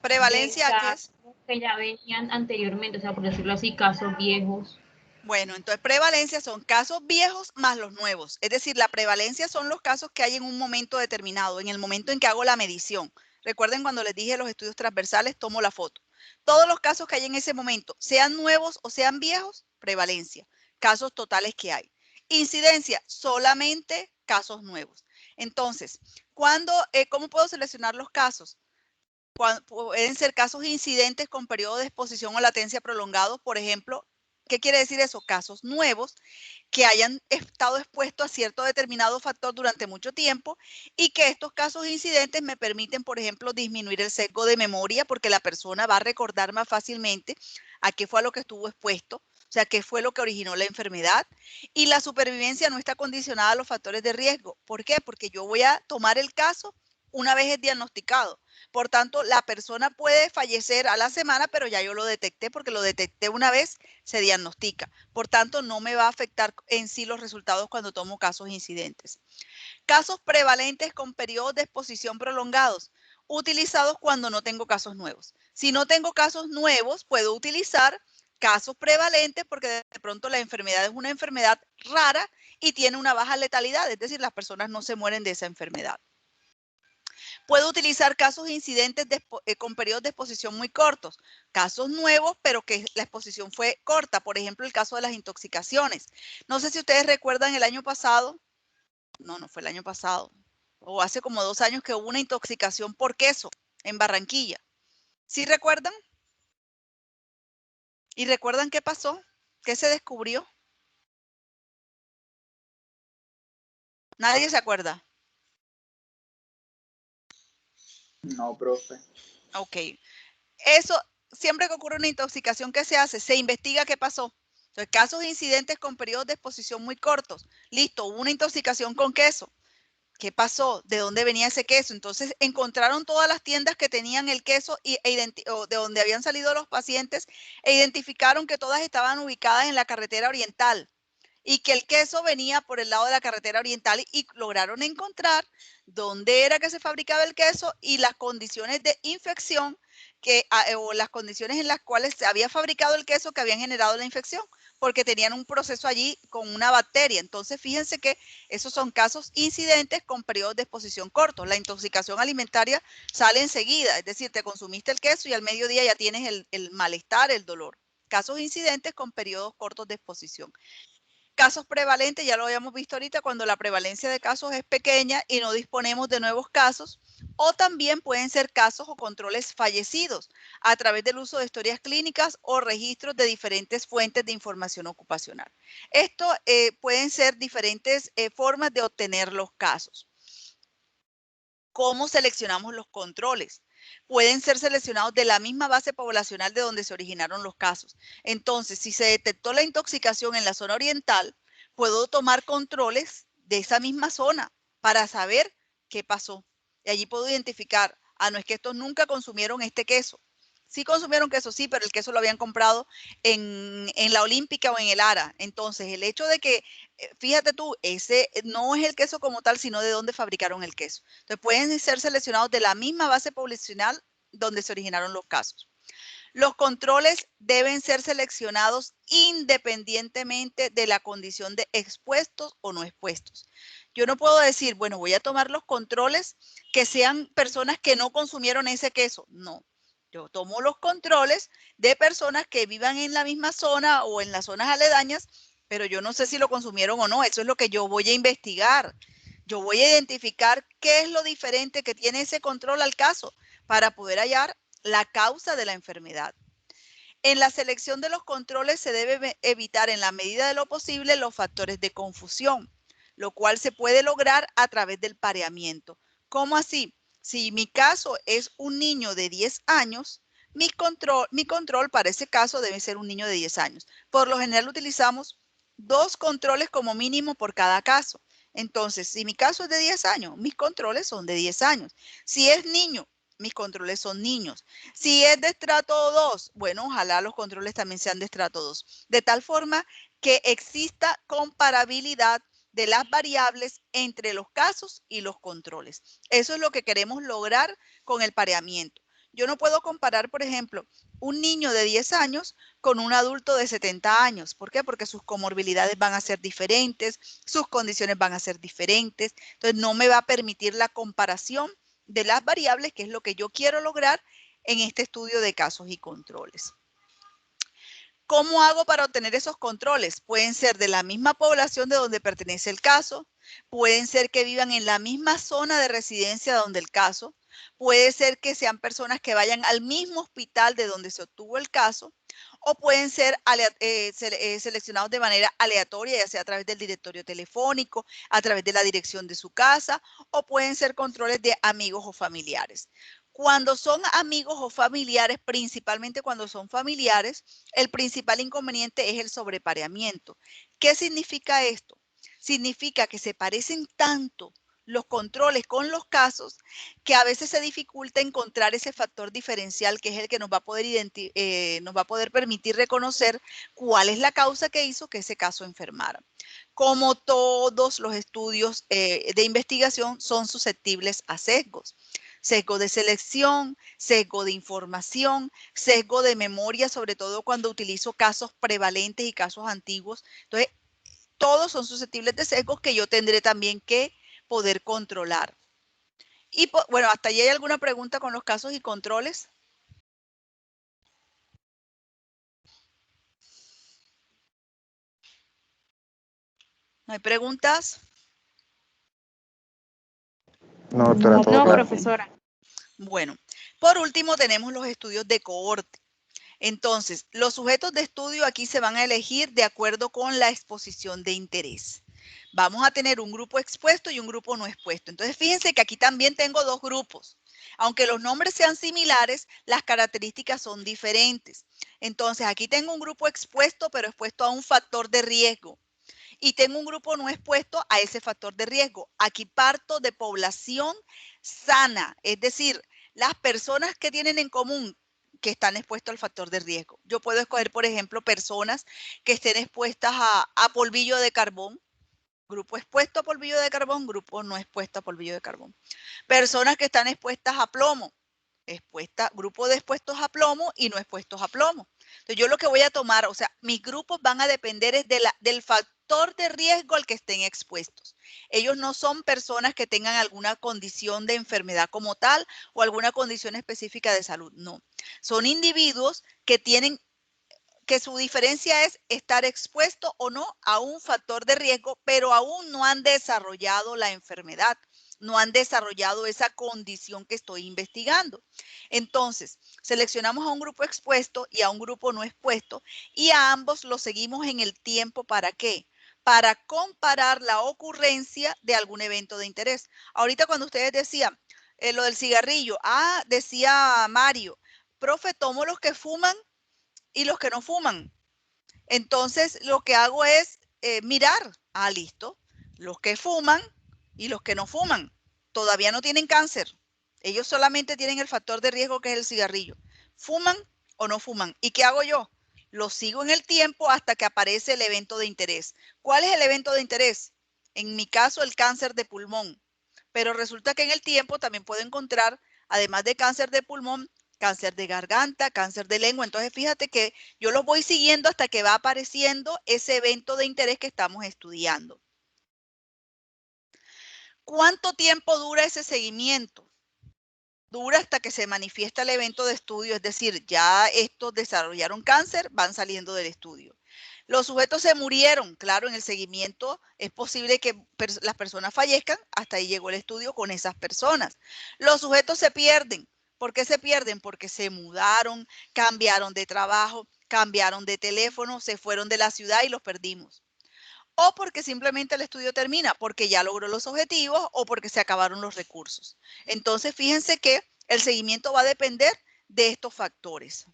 ¿Prevalencia qué es? Que ya venían anteriormente, o sea, por decirlo así, casos viejos. Bueno, entonces prevalencia son casos viejos más los nuevos. Es decir, la prevalencia son los casos que hay en un momento determinado, en el momento en que hago la medición. Recuerden cuando les dije los estudios transversales, tomo la foto. Todos los casos que hay en ese momento, sean nuevos o sean viejos, prevalencia. Casos totales que hay. Incidencia, solamente casos nuevos. Entonces, ¿cómo puedo seleccionar los casos? Pueden ser casos incidentes con periodo de exposición o latencia prolongados, por ejemplo. ¿Qué quiere decir eso? Casos nuevos que hayan estado expuestos a cierto determinado factor durante mucho tiempo y que estos casos incidentes me permiten, por ejemplo, disminuir el sesgo de memoria porque la persona va a recordar más fácilmente a qué fue a lo que estuvo expuesto, o sea, qué fue lo que originó la enfermedad. Y la supervivencia no está condicionada a los factores de riesgo. ¿Por qué? Porque yo voy a tomar el caso una vez es diagnosticado. Por tanto, la persona puede fallecer a la semana, pero ya yo lo detecté porque lo detecté una vez, se diagnostica. Por tanto, no me va a afectar en sí los resultados cuando tomo casos incidentes. Casos prevalentes con periodos de exposición prolongados, utilizados cuando no tengo casos nuevos. Si no tengo casos nuevos, puedo utilizar casos prevalentes porque de pronto la enfermedad es una enfermedad rara y tiene una baja letalidad, es decir, las personas no se mueren de esa enfermedad. Puedo utilizar casos incidentes con periodos de exposición muy cortos, casos nuevos, pero que la exposición fue corta. Por ejemplo, el caso de las intoxicaciones. No sé si ustedes recuerdan el año pasado. No fue el año pasado. o hace como 2 años que hubo una intoxicación por queso en Barranquilla. ¿Sí recuerdan? ¿Y recuerdan qué pasó? ¿Qué se descubrió? ¿Nadie se acuerda? No, profe. Ok. Eso, siempre que ocurre una intoxicación, ¿qué se hace? Se investiga qué pasó. Entonces, casos de incidentes con periodos de exposición muy cortos. Listo, hubo una intoxicación con queso. ¿Qué pasó? ¿De dónde venía ese queso? Entonces encontraron todas las tiendas que tenían el queso o de donde habían salido los pacientes e identificaron que todas estaban ubicadas en la carretera oriental y que el queso venía por el lado de la carretera oriental y lograron encontrar dónde era que se fabricaba el queso y las condiciones de infección o las condiciones en las cuales se había fabricado el queso que habían generado la infección, porque tenían un proceso allí con una bacteria. Entonces, fíjense que esos son casos incidentes con periodos de exposición cortos. La intoxicación alimentaria sale enseguida, es decir, te consumiste el queso y al mediodía ya tienes el malestar, el dolor. Casos incidentes con periodos cortos de exposición. Casos prevalentes, ya lo habíamos visto ahorita, cuando la prevalencia de casos es pequeña y no disponemos de nuevos casos, o también pueden ser casos o controles fallecidos a través del uso de historias clínicas o registros de diferentes fuentes de información ocupacional. Esto pueden ser diferentes formas de obtener los casos. ¿Cómo seleccionamos los controles? Pueden ser seleccionados de la misma base poblacional de donde se originaron los casos. Entonces, si se detectó la intoxicación en la zona oriental, puedo tomar controles de esa misma zona para saber qué pasó. Y allí puedo identificar, no es que estos nunca consumieron este queso. Sí consumieron queso, sí, pero el queso lo habían comprado en la Olímpica o en el Ara. Entonces, el hecho de que, fíjate tú, ese no es el queso como tal, sino de dónde fabricaron el queso. Entonces, pueden ser seleccionados de la misma base poblacional donde se originaron los casos. Los controles deben ser seleccionados independientemente de la condición de expuestos o no expuestos. Yo no puedo decir, bueno, voy a tomar los controles que sean personas que no consumieron ese queso. No. Yo tomo los controles de personas que vivan en la misma zona o en las zonas aledañas, pero yo no sé si lo consumieron o no. Eso es lo que yo voy a investigar. Yo voy a identificar qué es lo diferente que tiene ese control al caso para poder hallar la causa de la enfermedad. En la selección de los controles se debe evitar en la medida de lo posible los factores de confusión, lo cual se puede lograr a través del pareamiento. ¿Cómo así? Si mi caso es un niño de 10 años, mi control para ese caso debe ser un niño de 10 años. Por lo general utilizamos 2 controles como mínimo por cada caso. Entonces, si mi caso es de 10 años, mis controles son de 10 años. Si es niño, mis controles son niños. Si es de estrato 2, bueno, ojalá los controles también sean de estrato 2. De tal forma que exista comparabilidad de las variables entre los casos y los controles. Eso es lo que queremos lograr con el pareamiento. Yo no puedo comparar, por ejemplo, un niño de 10 años con un adulto de 70 años. ¿Por qué? Porque sus comorbilidades van a ser diferentes, sus condiciones van a ser diferentes. Entonces, no me va a permitir la comparación de las variables, que es lo que yo quiero lograr en este estudio de casos y controles. ¿Cómo hago para obtener esos controles? Pueden ser de la misma población de donde pertenece el caso, pueden ser que vivan en la misma zona de residencia donde el caso, puede ser que sean personas que vayan al mismo hospital de donde se obtuvo el caso, o pueden ser seleccionados de manera aleatoria, ya sea a través del directorio telefónico, a través de la dirección de su casa, o pueden ser controles de amigos o familiares. Cuando son amigos o familiares, principalmente cuando son familiares, el principal inconveniente es el sobrepareamiento. ¿Qué significa esto? Significa que se parecen tanto los controles con los casos que a veces se dificulta encontrar ese factor diferencial que es el que nos va a poder permitir reconocer cuál es la causa que hizo que ese caso enfermara. Como todos los estudios de investigación son susceptibles a sesgos. Sesgo de selección, sesgo de información, sesgo de memoria, sobre todo cuando utilizo casos prevalentes y casos antiguos. Entonces, todos son susceptibles de sesgos que yo tendré también que poder controlar. Y bueno, hasta allí hay alguna pregunta con los casos y controles. ¿No hay preguntas? No, doctora, todo No, claro. profesora. Bueno, por último tenemos los estudios de cohorte. Entonces, los sujetos de estudio aquí se van a elegir de acuerdo con la exposición de interés. Vamos a tener un grupo expuesto y un grupo no expuesto. Entonces, fíjense que aquí también tengo dos grupos. Aunque los nombres sean similares, las características son diferentes. Entonces, aquí tengo un grupo expuesto, pero expuesto a un factor de riesgo. Y tengo un grupo no expuesto a ese factor de riesgo. Aquí parto de población sana, es decir, las personas que tienen en común que están expuestos al factor de riesgo. Yo puedo escoger, por ejemplo, personas que estén expuestas a polvillo de carbón, grupo expuesto a polvillo de carbón, grupo no expuesto a polvillo de carbón. Personas que están expuestas a plomo, grupo de expuestos a plomo y no expuestos a plomo. Entonces yo lo que voy a tomar, o sea, mis grupos van a depender del factor de riesgo al que estén expuestos. Ellos no son personas que tengan alguna condición de enfermedad como tal o alguna condición específica de salud, no. Son individuos que tienen que su diferencia es estar expuesto o no a un factor de riesgo, pero aún no han desarrollado la enfermedad, no han desarrollado esa condición que estoy investigando. Entonces, seleccionamos a un grupo expuesto y a un grupo no expuesto y a ambos los seguimos en el tiempo. ¿Para qué? Para comparar la ocurrencia de algún evento de interés. Ahorita cuando ustedes decían lo del cigarrillo, decía Mario, profe, tomo los que fuman y los que no fuman. Entonces, lo que hago es mirar, listo, los que fuman y los que no fuman todavía no tienen cáncer. Ellos solamente tienen el factor de riesgo que es el cigarrillo. ¿Fuman o no fuman? ¿Y qué hago yo? Los sigo en el tiempo hasta que aparece el evento de interés. ¿Cuál es el evento de interés? En mi caso, el cáncer de pulmón. Pero resulta que en el tiempo también puedo encontrar, además de cáncer de pulmón, cáncer de garganta, cáncer de lengua. Entonces, fíjate que yo los voy siguiendo hasta que va apareciendo ese evento de interés que estamos estudiando. ¿Cuánto tiempo dura ese seguimiento? Dura hasta que se manifiesta el evento de estudio, es decir, ya estos desarrollaron cáncer, van saliendo del estudio. Los sujetos se murieron, claro, en el seguimiento es posible que las personas fallezcan, hasta ahí llegó el estudio con esas personas. Los sujetos se pierden. ¿Por qué se pierden? Porque se mudaron, cambiaron de trabajo, cambiaron de teléfono, se fueron de la ciudad y los perdimos. O porque simplemente el estudio termina, porque ya logró los objetivos o porque se acabaron los recursos. Entonces, fíjense que el seguimiento va a depender de estos factores.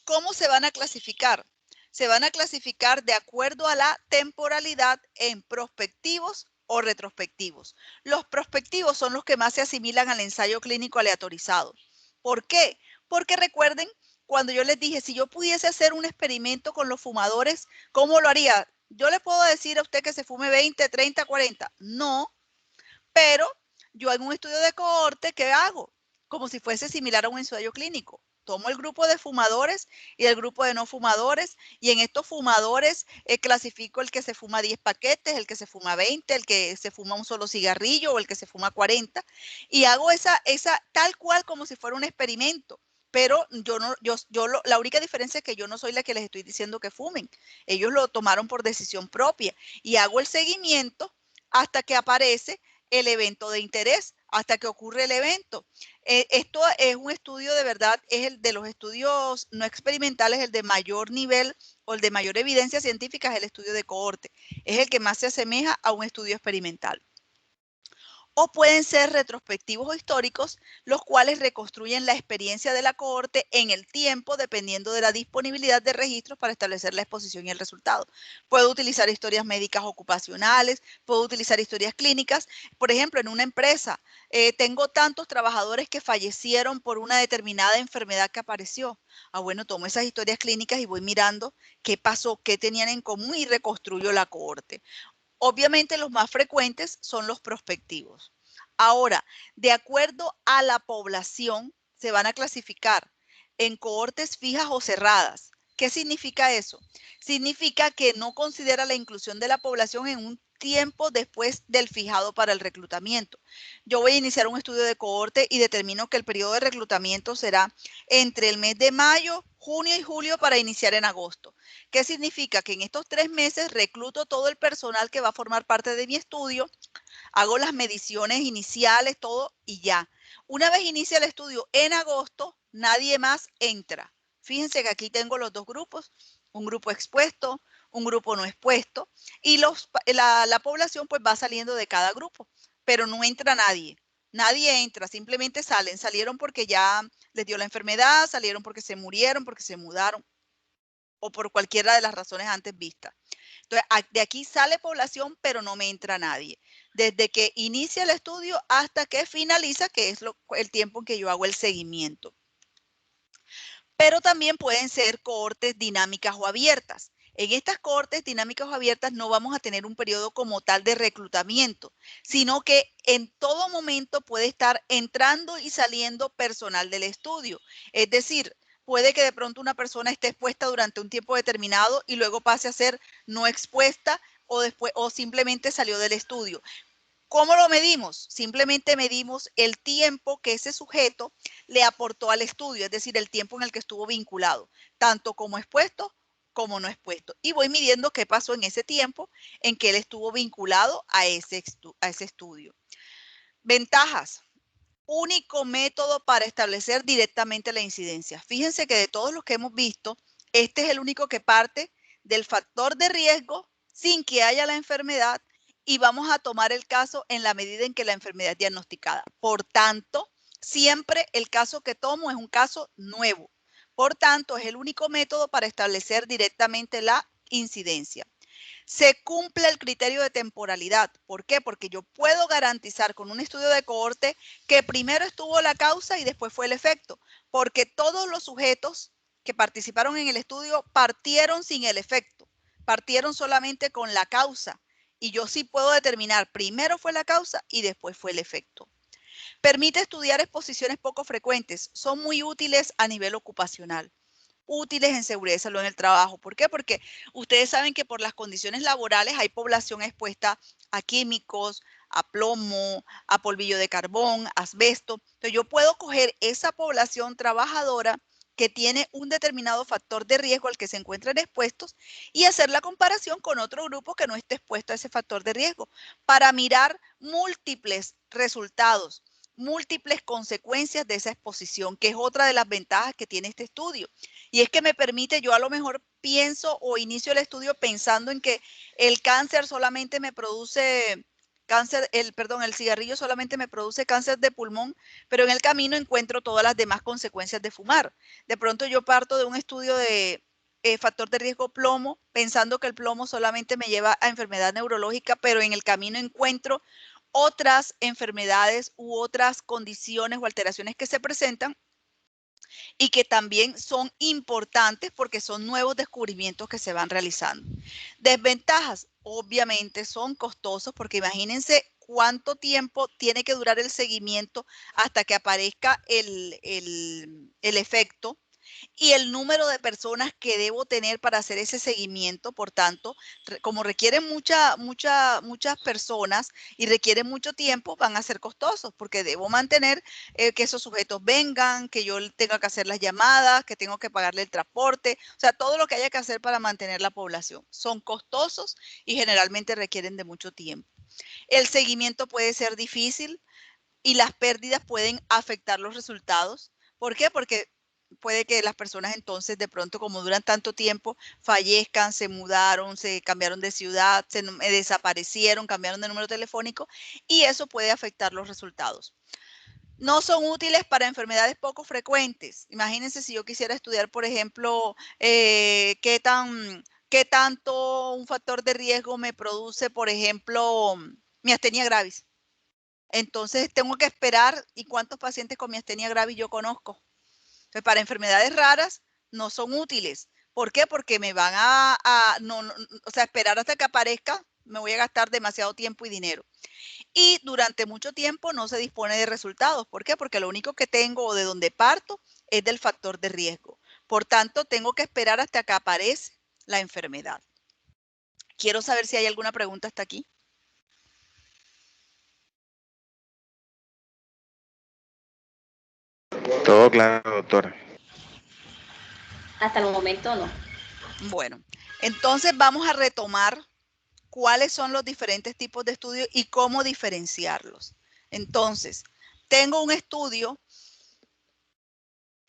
¿Cómo se van a clasificar? Se van a clasificar de acuerdo a la temporalidad en prospectivos o retrospectivos. Los prospectivos son los que más se asimilan al ensayo clínico aleatorizado. ¿Por qué? Porque recuerden, cuando yo les dije, si yo pudiese hacer un experimento con los fumadores, ¿cómo lo haría? Yo le puedo decir a usted que se fume 20, 30, 40. No, pero yo hago un estudio de cohorte, ¿qué hago? Como si fuese similar a un ensayo clínico. Tomo el grupo de fumadores y el grupo de no fumadores, y en estos fumadores clasifico el que se fuma 10 paquetes, el que se fuma 20, el que se fuma un solo cigarrillo o el que se fuma 40, y hago esa tal cual como si fuera un experimento. Pero la única diferencia es que yo no soy la que les estoy diciendo que fumen. Ellos lo tomaron por decisión propia y hago el seguimiento hasta que aparece el evento de interés, hasta que ocurre el evento. Esto es un estudio de verdad, es el de los estudios no experimentales, el de mayor nivel o el de mayor evidencia científica es el estudio de cohorte. Es el que más se asemeja a un estudio experimental. O pueden ser retrospectivos o históricos, los cuales reconstruyen la experiencia de la cohorte en el tiempo, dependiendo de la disponibilidad de registros para establecer la exposición y el resultado. Puedo utilizar historias médicas ocupacionales, puedo utilizar historias clínicas. Por ejemplo, en una empresa, tengo tantos trabajadores que fallecieron por una determinada enfermedad que apareció. Bueno, tomo esas historias clínicas y voy mirando qué pasó, qué tenían en común y reconstruyo la cohorte. Obviamente los más frecuentes son los prospectivos. Ahora, de acuerdo a la población, se van a clasificar en cohortes fijas o cerradas. ¿Qué significa eso? Significa que no considera la inclusión de la población en un tiempo después del fijado para el reclutamiento. Yo voy a iniciar un estudio de cohorte y determino que el periodo de reclutamiento será entre el mes de mayo, junio y julio para iniciar en agosto. ¿Qué significa? Que en estos 3 meses recluto todo el personal que va a formar parte de mi estudio, hago las mediciones iniciales, todo y ya. Una vez inicia el estudio en agosto, nadie más entra. Fíjense que aquí tengo los dos grupos, un grupo expuesto, un grupo no expuesto, y la población pues va saliendo de cada grupo, pero no entra nadie. Nadie entra, simplemente salieron porque ya les dio la enfermedad, salieron porque se murieron, porque se mudaron, o por cualquiera de las razones antes vistas. Entonces, de aquí sale población, pero no me entra nadie. Desde que inicia el estudio hasta que finaliza, que es el tiempo en que yo hago el seguimiento. Pero también pueden ser cohortes dinámicas o abiertas. En estas cohortes dinámicas o abiertas no vamos a tener un periodo como tal de reclutamiento, sino que en todo momento puede estar entrando y saliendo personal del estudio. Es decir, puede que de pronto una persona esté expuesta durante un tiempo determinado y luego pase a ser no expuesta o simplemente salió del estudio. ¿Cómo lo medimos? Simplemente medimos el tiempo que ese sujeto le aportó al estudio, es decir, el tiempo en el que estuvo vinculado, tanto como expuesto como no expuesto. Y voy midiendo qué pasó en ese tiempo en que él estuvo vinculado a ese estudio. Ventajas. Único método para establecer directamente la incidencia. Fíjense que de todos los que hemos visto, este es el único que parte del factor de riesgo sin que haya la enfermedad y vamos a tomar el caso en la medida en que la enfermedad es diagnosticada. Por tanto, siempre el caso que tomo es un caso nuevo. Por tanto, es el único método para establecer directamente la incidencia. Se cumple el criterio de temporalidad. ¿Por qué? Porque yo puedo garantizar con un estudio de cohorte que primero estuvo la causa y después fue el efecto, porque todos los sujetos que participaron en el estudio partieron sin el efecto, partieron solamente con la causa. Y yo sí puedo determinar, primero fue la causa y después fue el efecto. Permite estudiar exposiciones poco frecuentes. Son muy útiles a nivel ocupacional. Útiles en seguridad y salud en el trabajo. ¿Por qué? Porque ustedes saben que por las condiciones laborales hay población expuesta a químicos, a plomo, a polvillo de carbón, asbesto. Entonces yo puedo coger esa población trabajadora que tiene un determinado factor de riesgo al que se encuentran expuestos y hacer la comparación con otro grupo que no esté expuesto a ese factor de riesgo para mirar múltiples resultados, múltiples consecuencias de esa exposición, que es otra de las ventajas que tiene este estudio. Y es que me permite, yo a lo mejor pienso o inicio el estudio pensando en que el cáncer solamente me produce el cigarrillo solamente me produce cáncer de pulmón, pero en el camino encuentro todas las demás consecuencias de fumar. De pronto yo parto de un estudio de factor de riesgo plomo, pensando que el plomo solamente me lleva a enfermedad neurológica, pero en el camino encuentro otras enfermedades u otras condiciones o alteraciones que se presentan y que también son importantes porque son nuevos descubrimientos que se van realizando. Desventajas, obviamente, son costosos porque imagínense cuánto tiempo tiene que durar el seguimiento hasta que aparezca el efecto y el número de personas que debo tener para hacer ese seguimiento. Por tanto, como requieren muchas personas y requieren mucho tiempo, van a ser costosos porque debo mantener que esos sujetos vengan, que yo tenga que hacer las llamadas, que tengo que pagarle el transporte, o sea, todo lo que haya que hacer para mantener la población. Son costosos y generalmente requieren de mucho tiempo. El seguimiento puede ser difícil y las pérdidas pueden afectar los resultados. ¿Por qué? Porque puede que las personas entonces de pronto, como duran tanto tiempo, fallezcan, se mudaron, se cambiaron de ciudad, se desaparecieron, cambiaron de número telefónico y eso puede afectar los resultados. No son útiles para enfermedades poco frecuentes. Imagínense si yo quisiera estudiar, por ejemplo, qué tanto un factor de riesgo me produce, por ejemplo, miastenia gravis. Entonces tengo que esperar y cuántos pacientes con miastenia gravis yo conozco. Entonces, para enfermedades raras no son útiles. ¿Por qué? Porque me van o sea, esperar hasta que aparezca, me voy a gastar demasiado tiempo y dinero. Y durante mucho tiempo no se dispone de resultados. ¿Por qué? Porque lo único que tengo o de donde parto es del factor de riesgo. Por tanto, tengo que esperar hasta que aparece la enfermedad. Quiero saber si hay alguna pregunta hasta aquí. Todo claro, doctora. Hasta el momento no. Bueno, entonces vamos a retomar cuáles son los diferentes tipos de estudios y cómo diferenciarlos. Entonces, tengo un estudio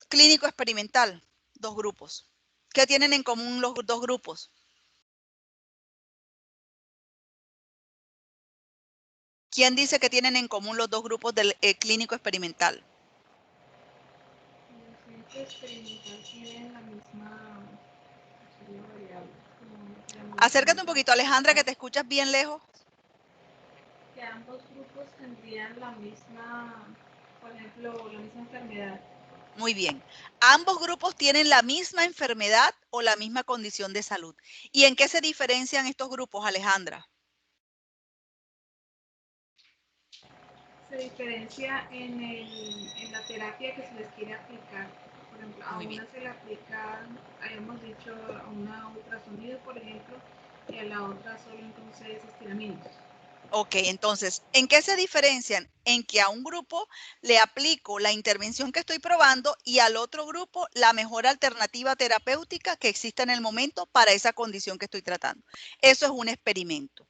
clínico experimental, 2 grupos. ¿Qué tienen en común los 2 grupos? ¿Quién dice que tienen en común los 2 grupos del clínico experimental? Acércate un poquito, Alejandra, que te escuchas bien lejos. Que ambos grupos tendrían la misma, por ejemplo, la misma enfermedad. Muy bien. Ambos grupos tienen la misma enfermedad o la misma condición de salud. ¿Y en qué se diferencian estos grupos, Alejandra? Se diferencia en la terapia que se les quiere aplicar. Por ejemplo, a una se le aplica, habíamos dicho, a una ultrasonido, por ejemplo, y a la otra solo entonces estiramientos. Ok, entonces, ¿en qué se diferencian? En que a un grupo le aplico la intervención que estoy probando y al otro grupo la mejor alternativa terapéutica que exista en el momento para esa condición que estoy tratando. Eso es un experimento.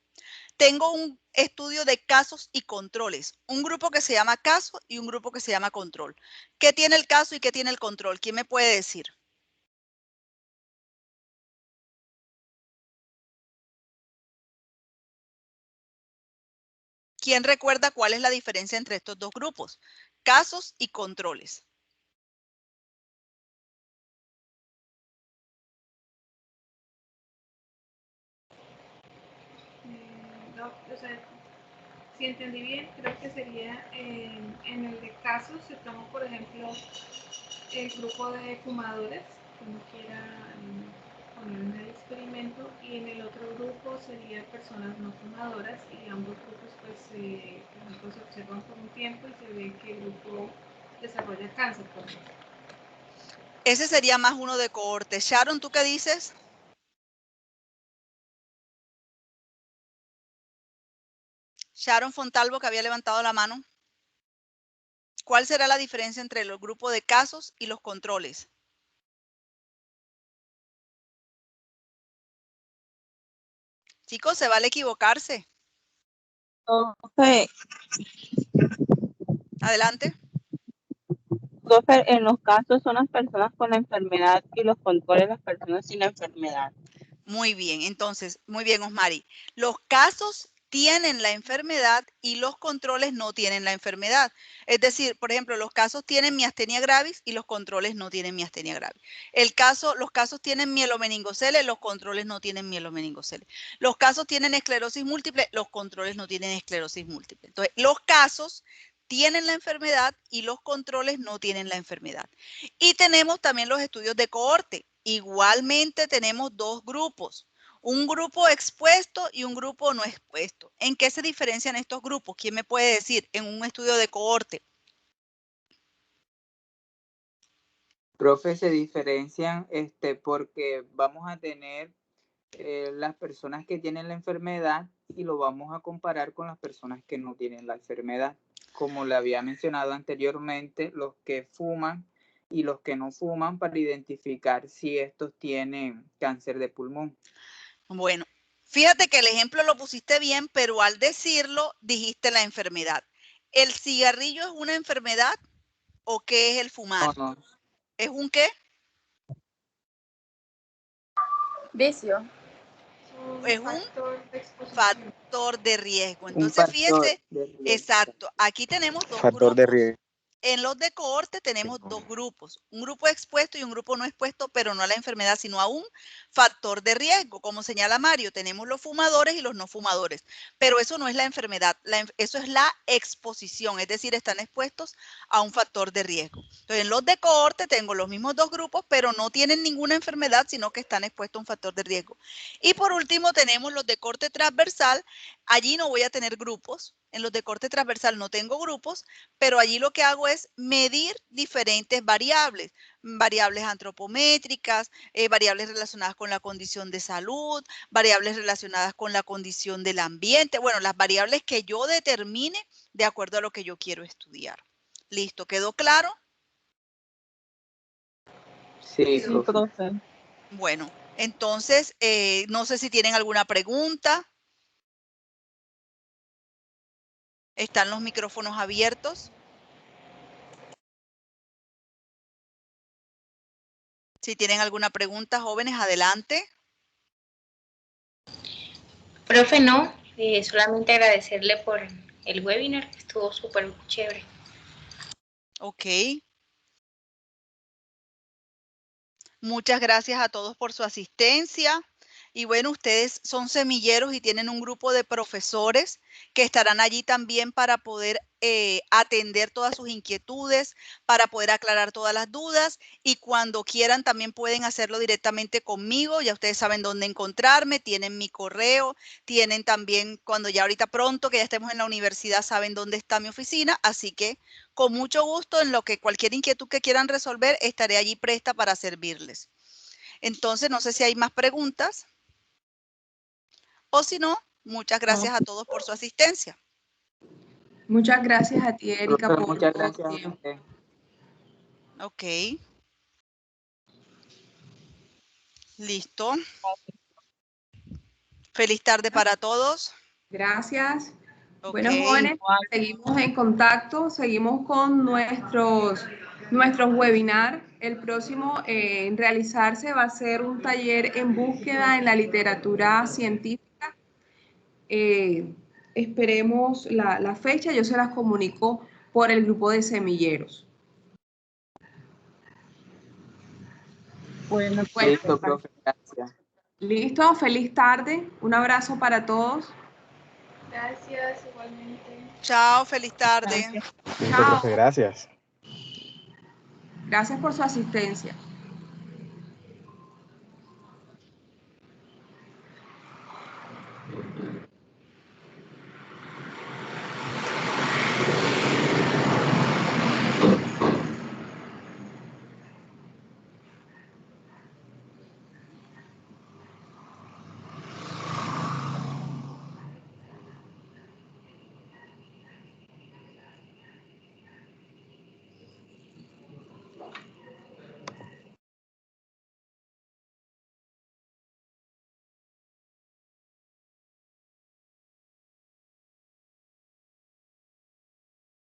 Tengo un estudio de casos y controles, un grupo que se llama caso y un grupo que se llama control. ¿Qué tiene el caso y qué tiene el control? ¿Quién me puede decir? ¿Quién recuerda cuál es la diferencia entre estos 2 grupos? Casos y controles. No, o sea, si entendí bien, creo que sería en el de casos, se toma, por ejemplo, el grupo de fumadores, que no quiera poner en el experimento, y en el otro grupo sería personas no fumadoras, y ambos grupos pues por ejemplo, se observan por un tiempo y se ve que el grupo desarrolla cáncer, por ejemplo. Ese sería más uno de cohorte. Sharon, ¿tú qué dices? Sharon Fontalvo, que había levantado la mano. ¿Cuál será la diferencia entre el grupo de casos y los controles? Chicos, se vale equivocarse. Profe, Adelante. profe, en los casos son las personas con la enfermedad y los controles las personas sin la enfermedad. Muy bien, entonces, muy bien, Osmari. Los casos tienen la enfermedad y los controles no tienen la enfermedad. Es decir, por ejemplo, los casos tienen miastenia gravis y los controles no tienen miastenia gravis. Los casos tienen mielomeningocele, los controles no tienen mielomeningocele. Los casos tienen esclerosis múltiple, los controles no tienen esclerosis múltiple. Entonces, los casos tienen la enfermedad y los controles no tienen la enfermedad. Y tenemos también los estudios de cohorte. Igualmente tenemos 2 grupos, un grupo expuesto y un grupo no expuesto. ¿En qué se diferencian estos grupos? ¿Quién me puede decir en un estudio de cohorte? Profe, se diferencian porque vamos a tener las personas que tienen la enfermedad y lo vamos a comparar con las personas que no tienen la enfermedad. Como le había mencionado anteriormente, los que fuman y los que no fuman para identificar si estos tienen cáncer de pulmón. Bueno, fíjate que el ejemplo lo pusiste bien, pero al decirlo dijiste la enfermedad. ¿El cigarrillo es una enfermedad o qué es el fumar? No. ¿Es un qué? Vicio. Es un factor de riesgo. Un Entonces, factor fíjense, de riesgo. exacto, aquí tenemos 2 Factor de grupos. riesgo. En los de cohorte tenemos 2 grupos, un grupo expuesto y un grupo no expuesto, pero no a la enfermedad, sino a un factor de riesgo. Como señala Mario, tenemos los fumadores y los no fumadores, pero eso no es la enfermedad, eso es la exposición, es decir, están expuestos a un factor de riesgo. Entonces, en los de cohorte tengo los mismos 2 grupos, pero no tienen ninguna enfermedad, sino que están expuestos a un factor de riesgo. Y por último, tenemos los de corte transversal. Allí no voy a tener grupos, en los de corte transversal no tengo grupos, pero allí lo que hago es medir diferentes variables, variables antropométricas, variables relacionadas con la condición de salud, variables relacionadas con la condición del ambiente, bueno, las variables que yo determine de acuerdo a lo que yo quiero estudiar. Listo, ¿quedó claro? Sí, Sí, profe. profe. Bueno, entonces, no sé si tienen alguna pregunta. ¿Están los micrófonos abiertos? Si tienen alguna pregunta, jóvenes, adelante. Profe, no, solamente agradecerle por el webinar, que estuvo súper chévere. Ok. Muchas gracias a todos por su asistencia. Y bueno, ustedes son semilleros y tienen un grupo de profesores que estarán allí también para poder atender todas sus inquietudes, para poder aclarar todas las dudas. Y cuando quieran también pueden hacerlo directamente conmigo. Ya ustedes saben dónde encontrarme, tienen mi correo, tienen también cuando ya ahorita pronto que ya estemos en la universidad saben dónde está mi oficina. Así que con mucho gusto en lo que cualquier inquietud que quieran resolver estaré allí presta para servirles. Entonces, no sé si hay más preguntas. O si no, muchas gracias a todos por su asistencia. Muchas gracias a ti, Erika, Profe, por muchas todo gracias tu a tiempo. usted. Ok. Listo. Feliz tarde para todos. Gracias. Ok. Bueno, jóvenes, seguimos en contacto, seguimos con nuestros webinars. El próximo en realizarse va a ser un taller en búsqueda en la literatura científica. Esperemos la fecha, yo se las comunico por el grupo de semilleros. Bueno, Listo, profe, gracias. Listo, feliz tarde, un abrazo para todos. Gracias, igualmente. Chao, feliz tarde. Listo, profe, gracias. Gracias por su asistencia.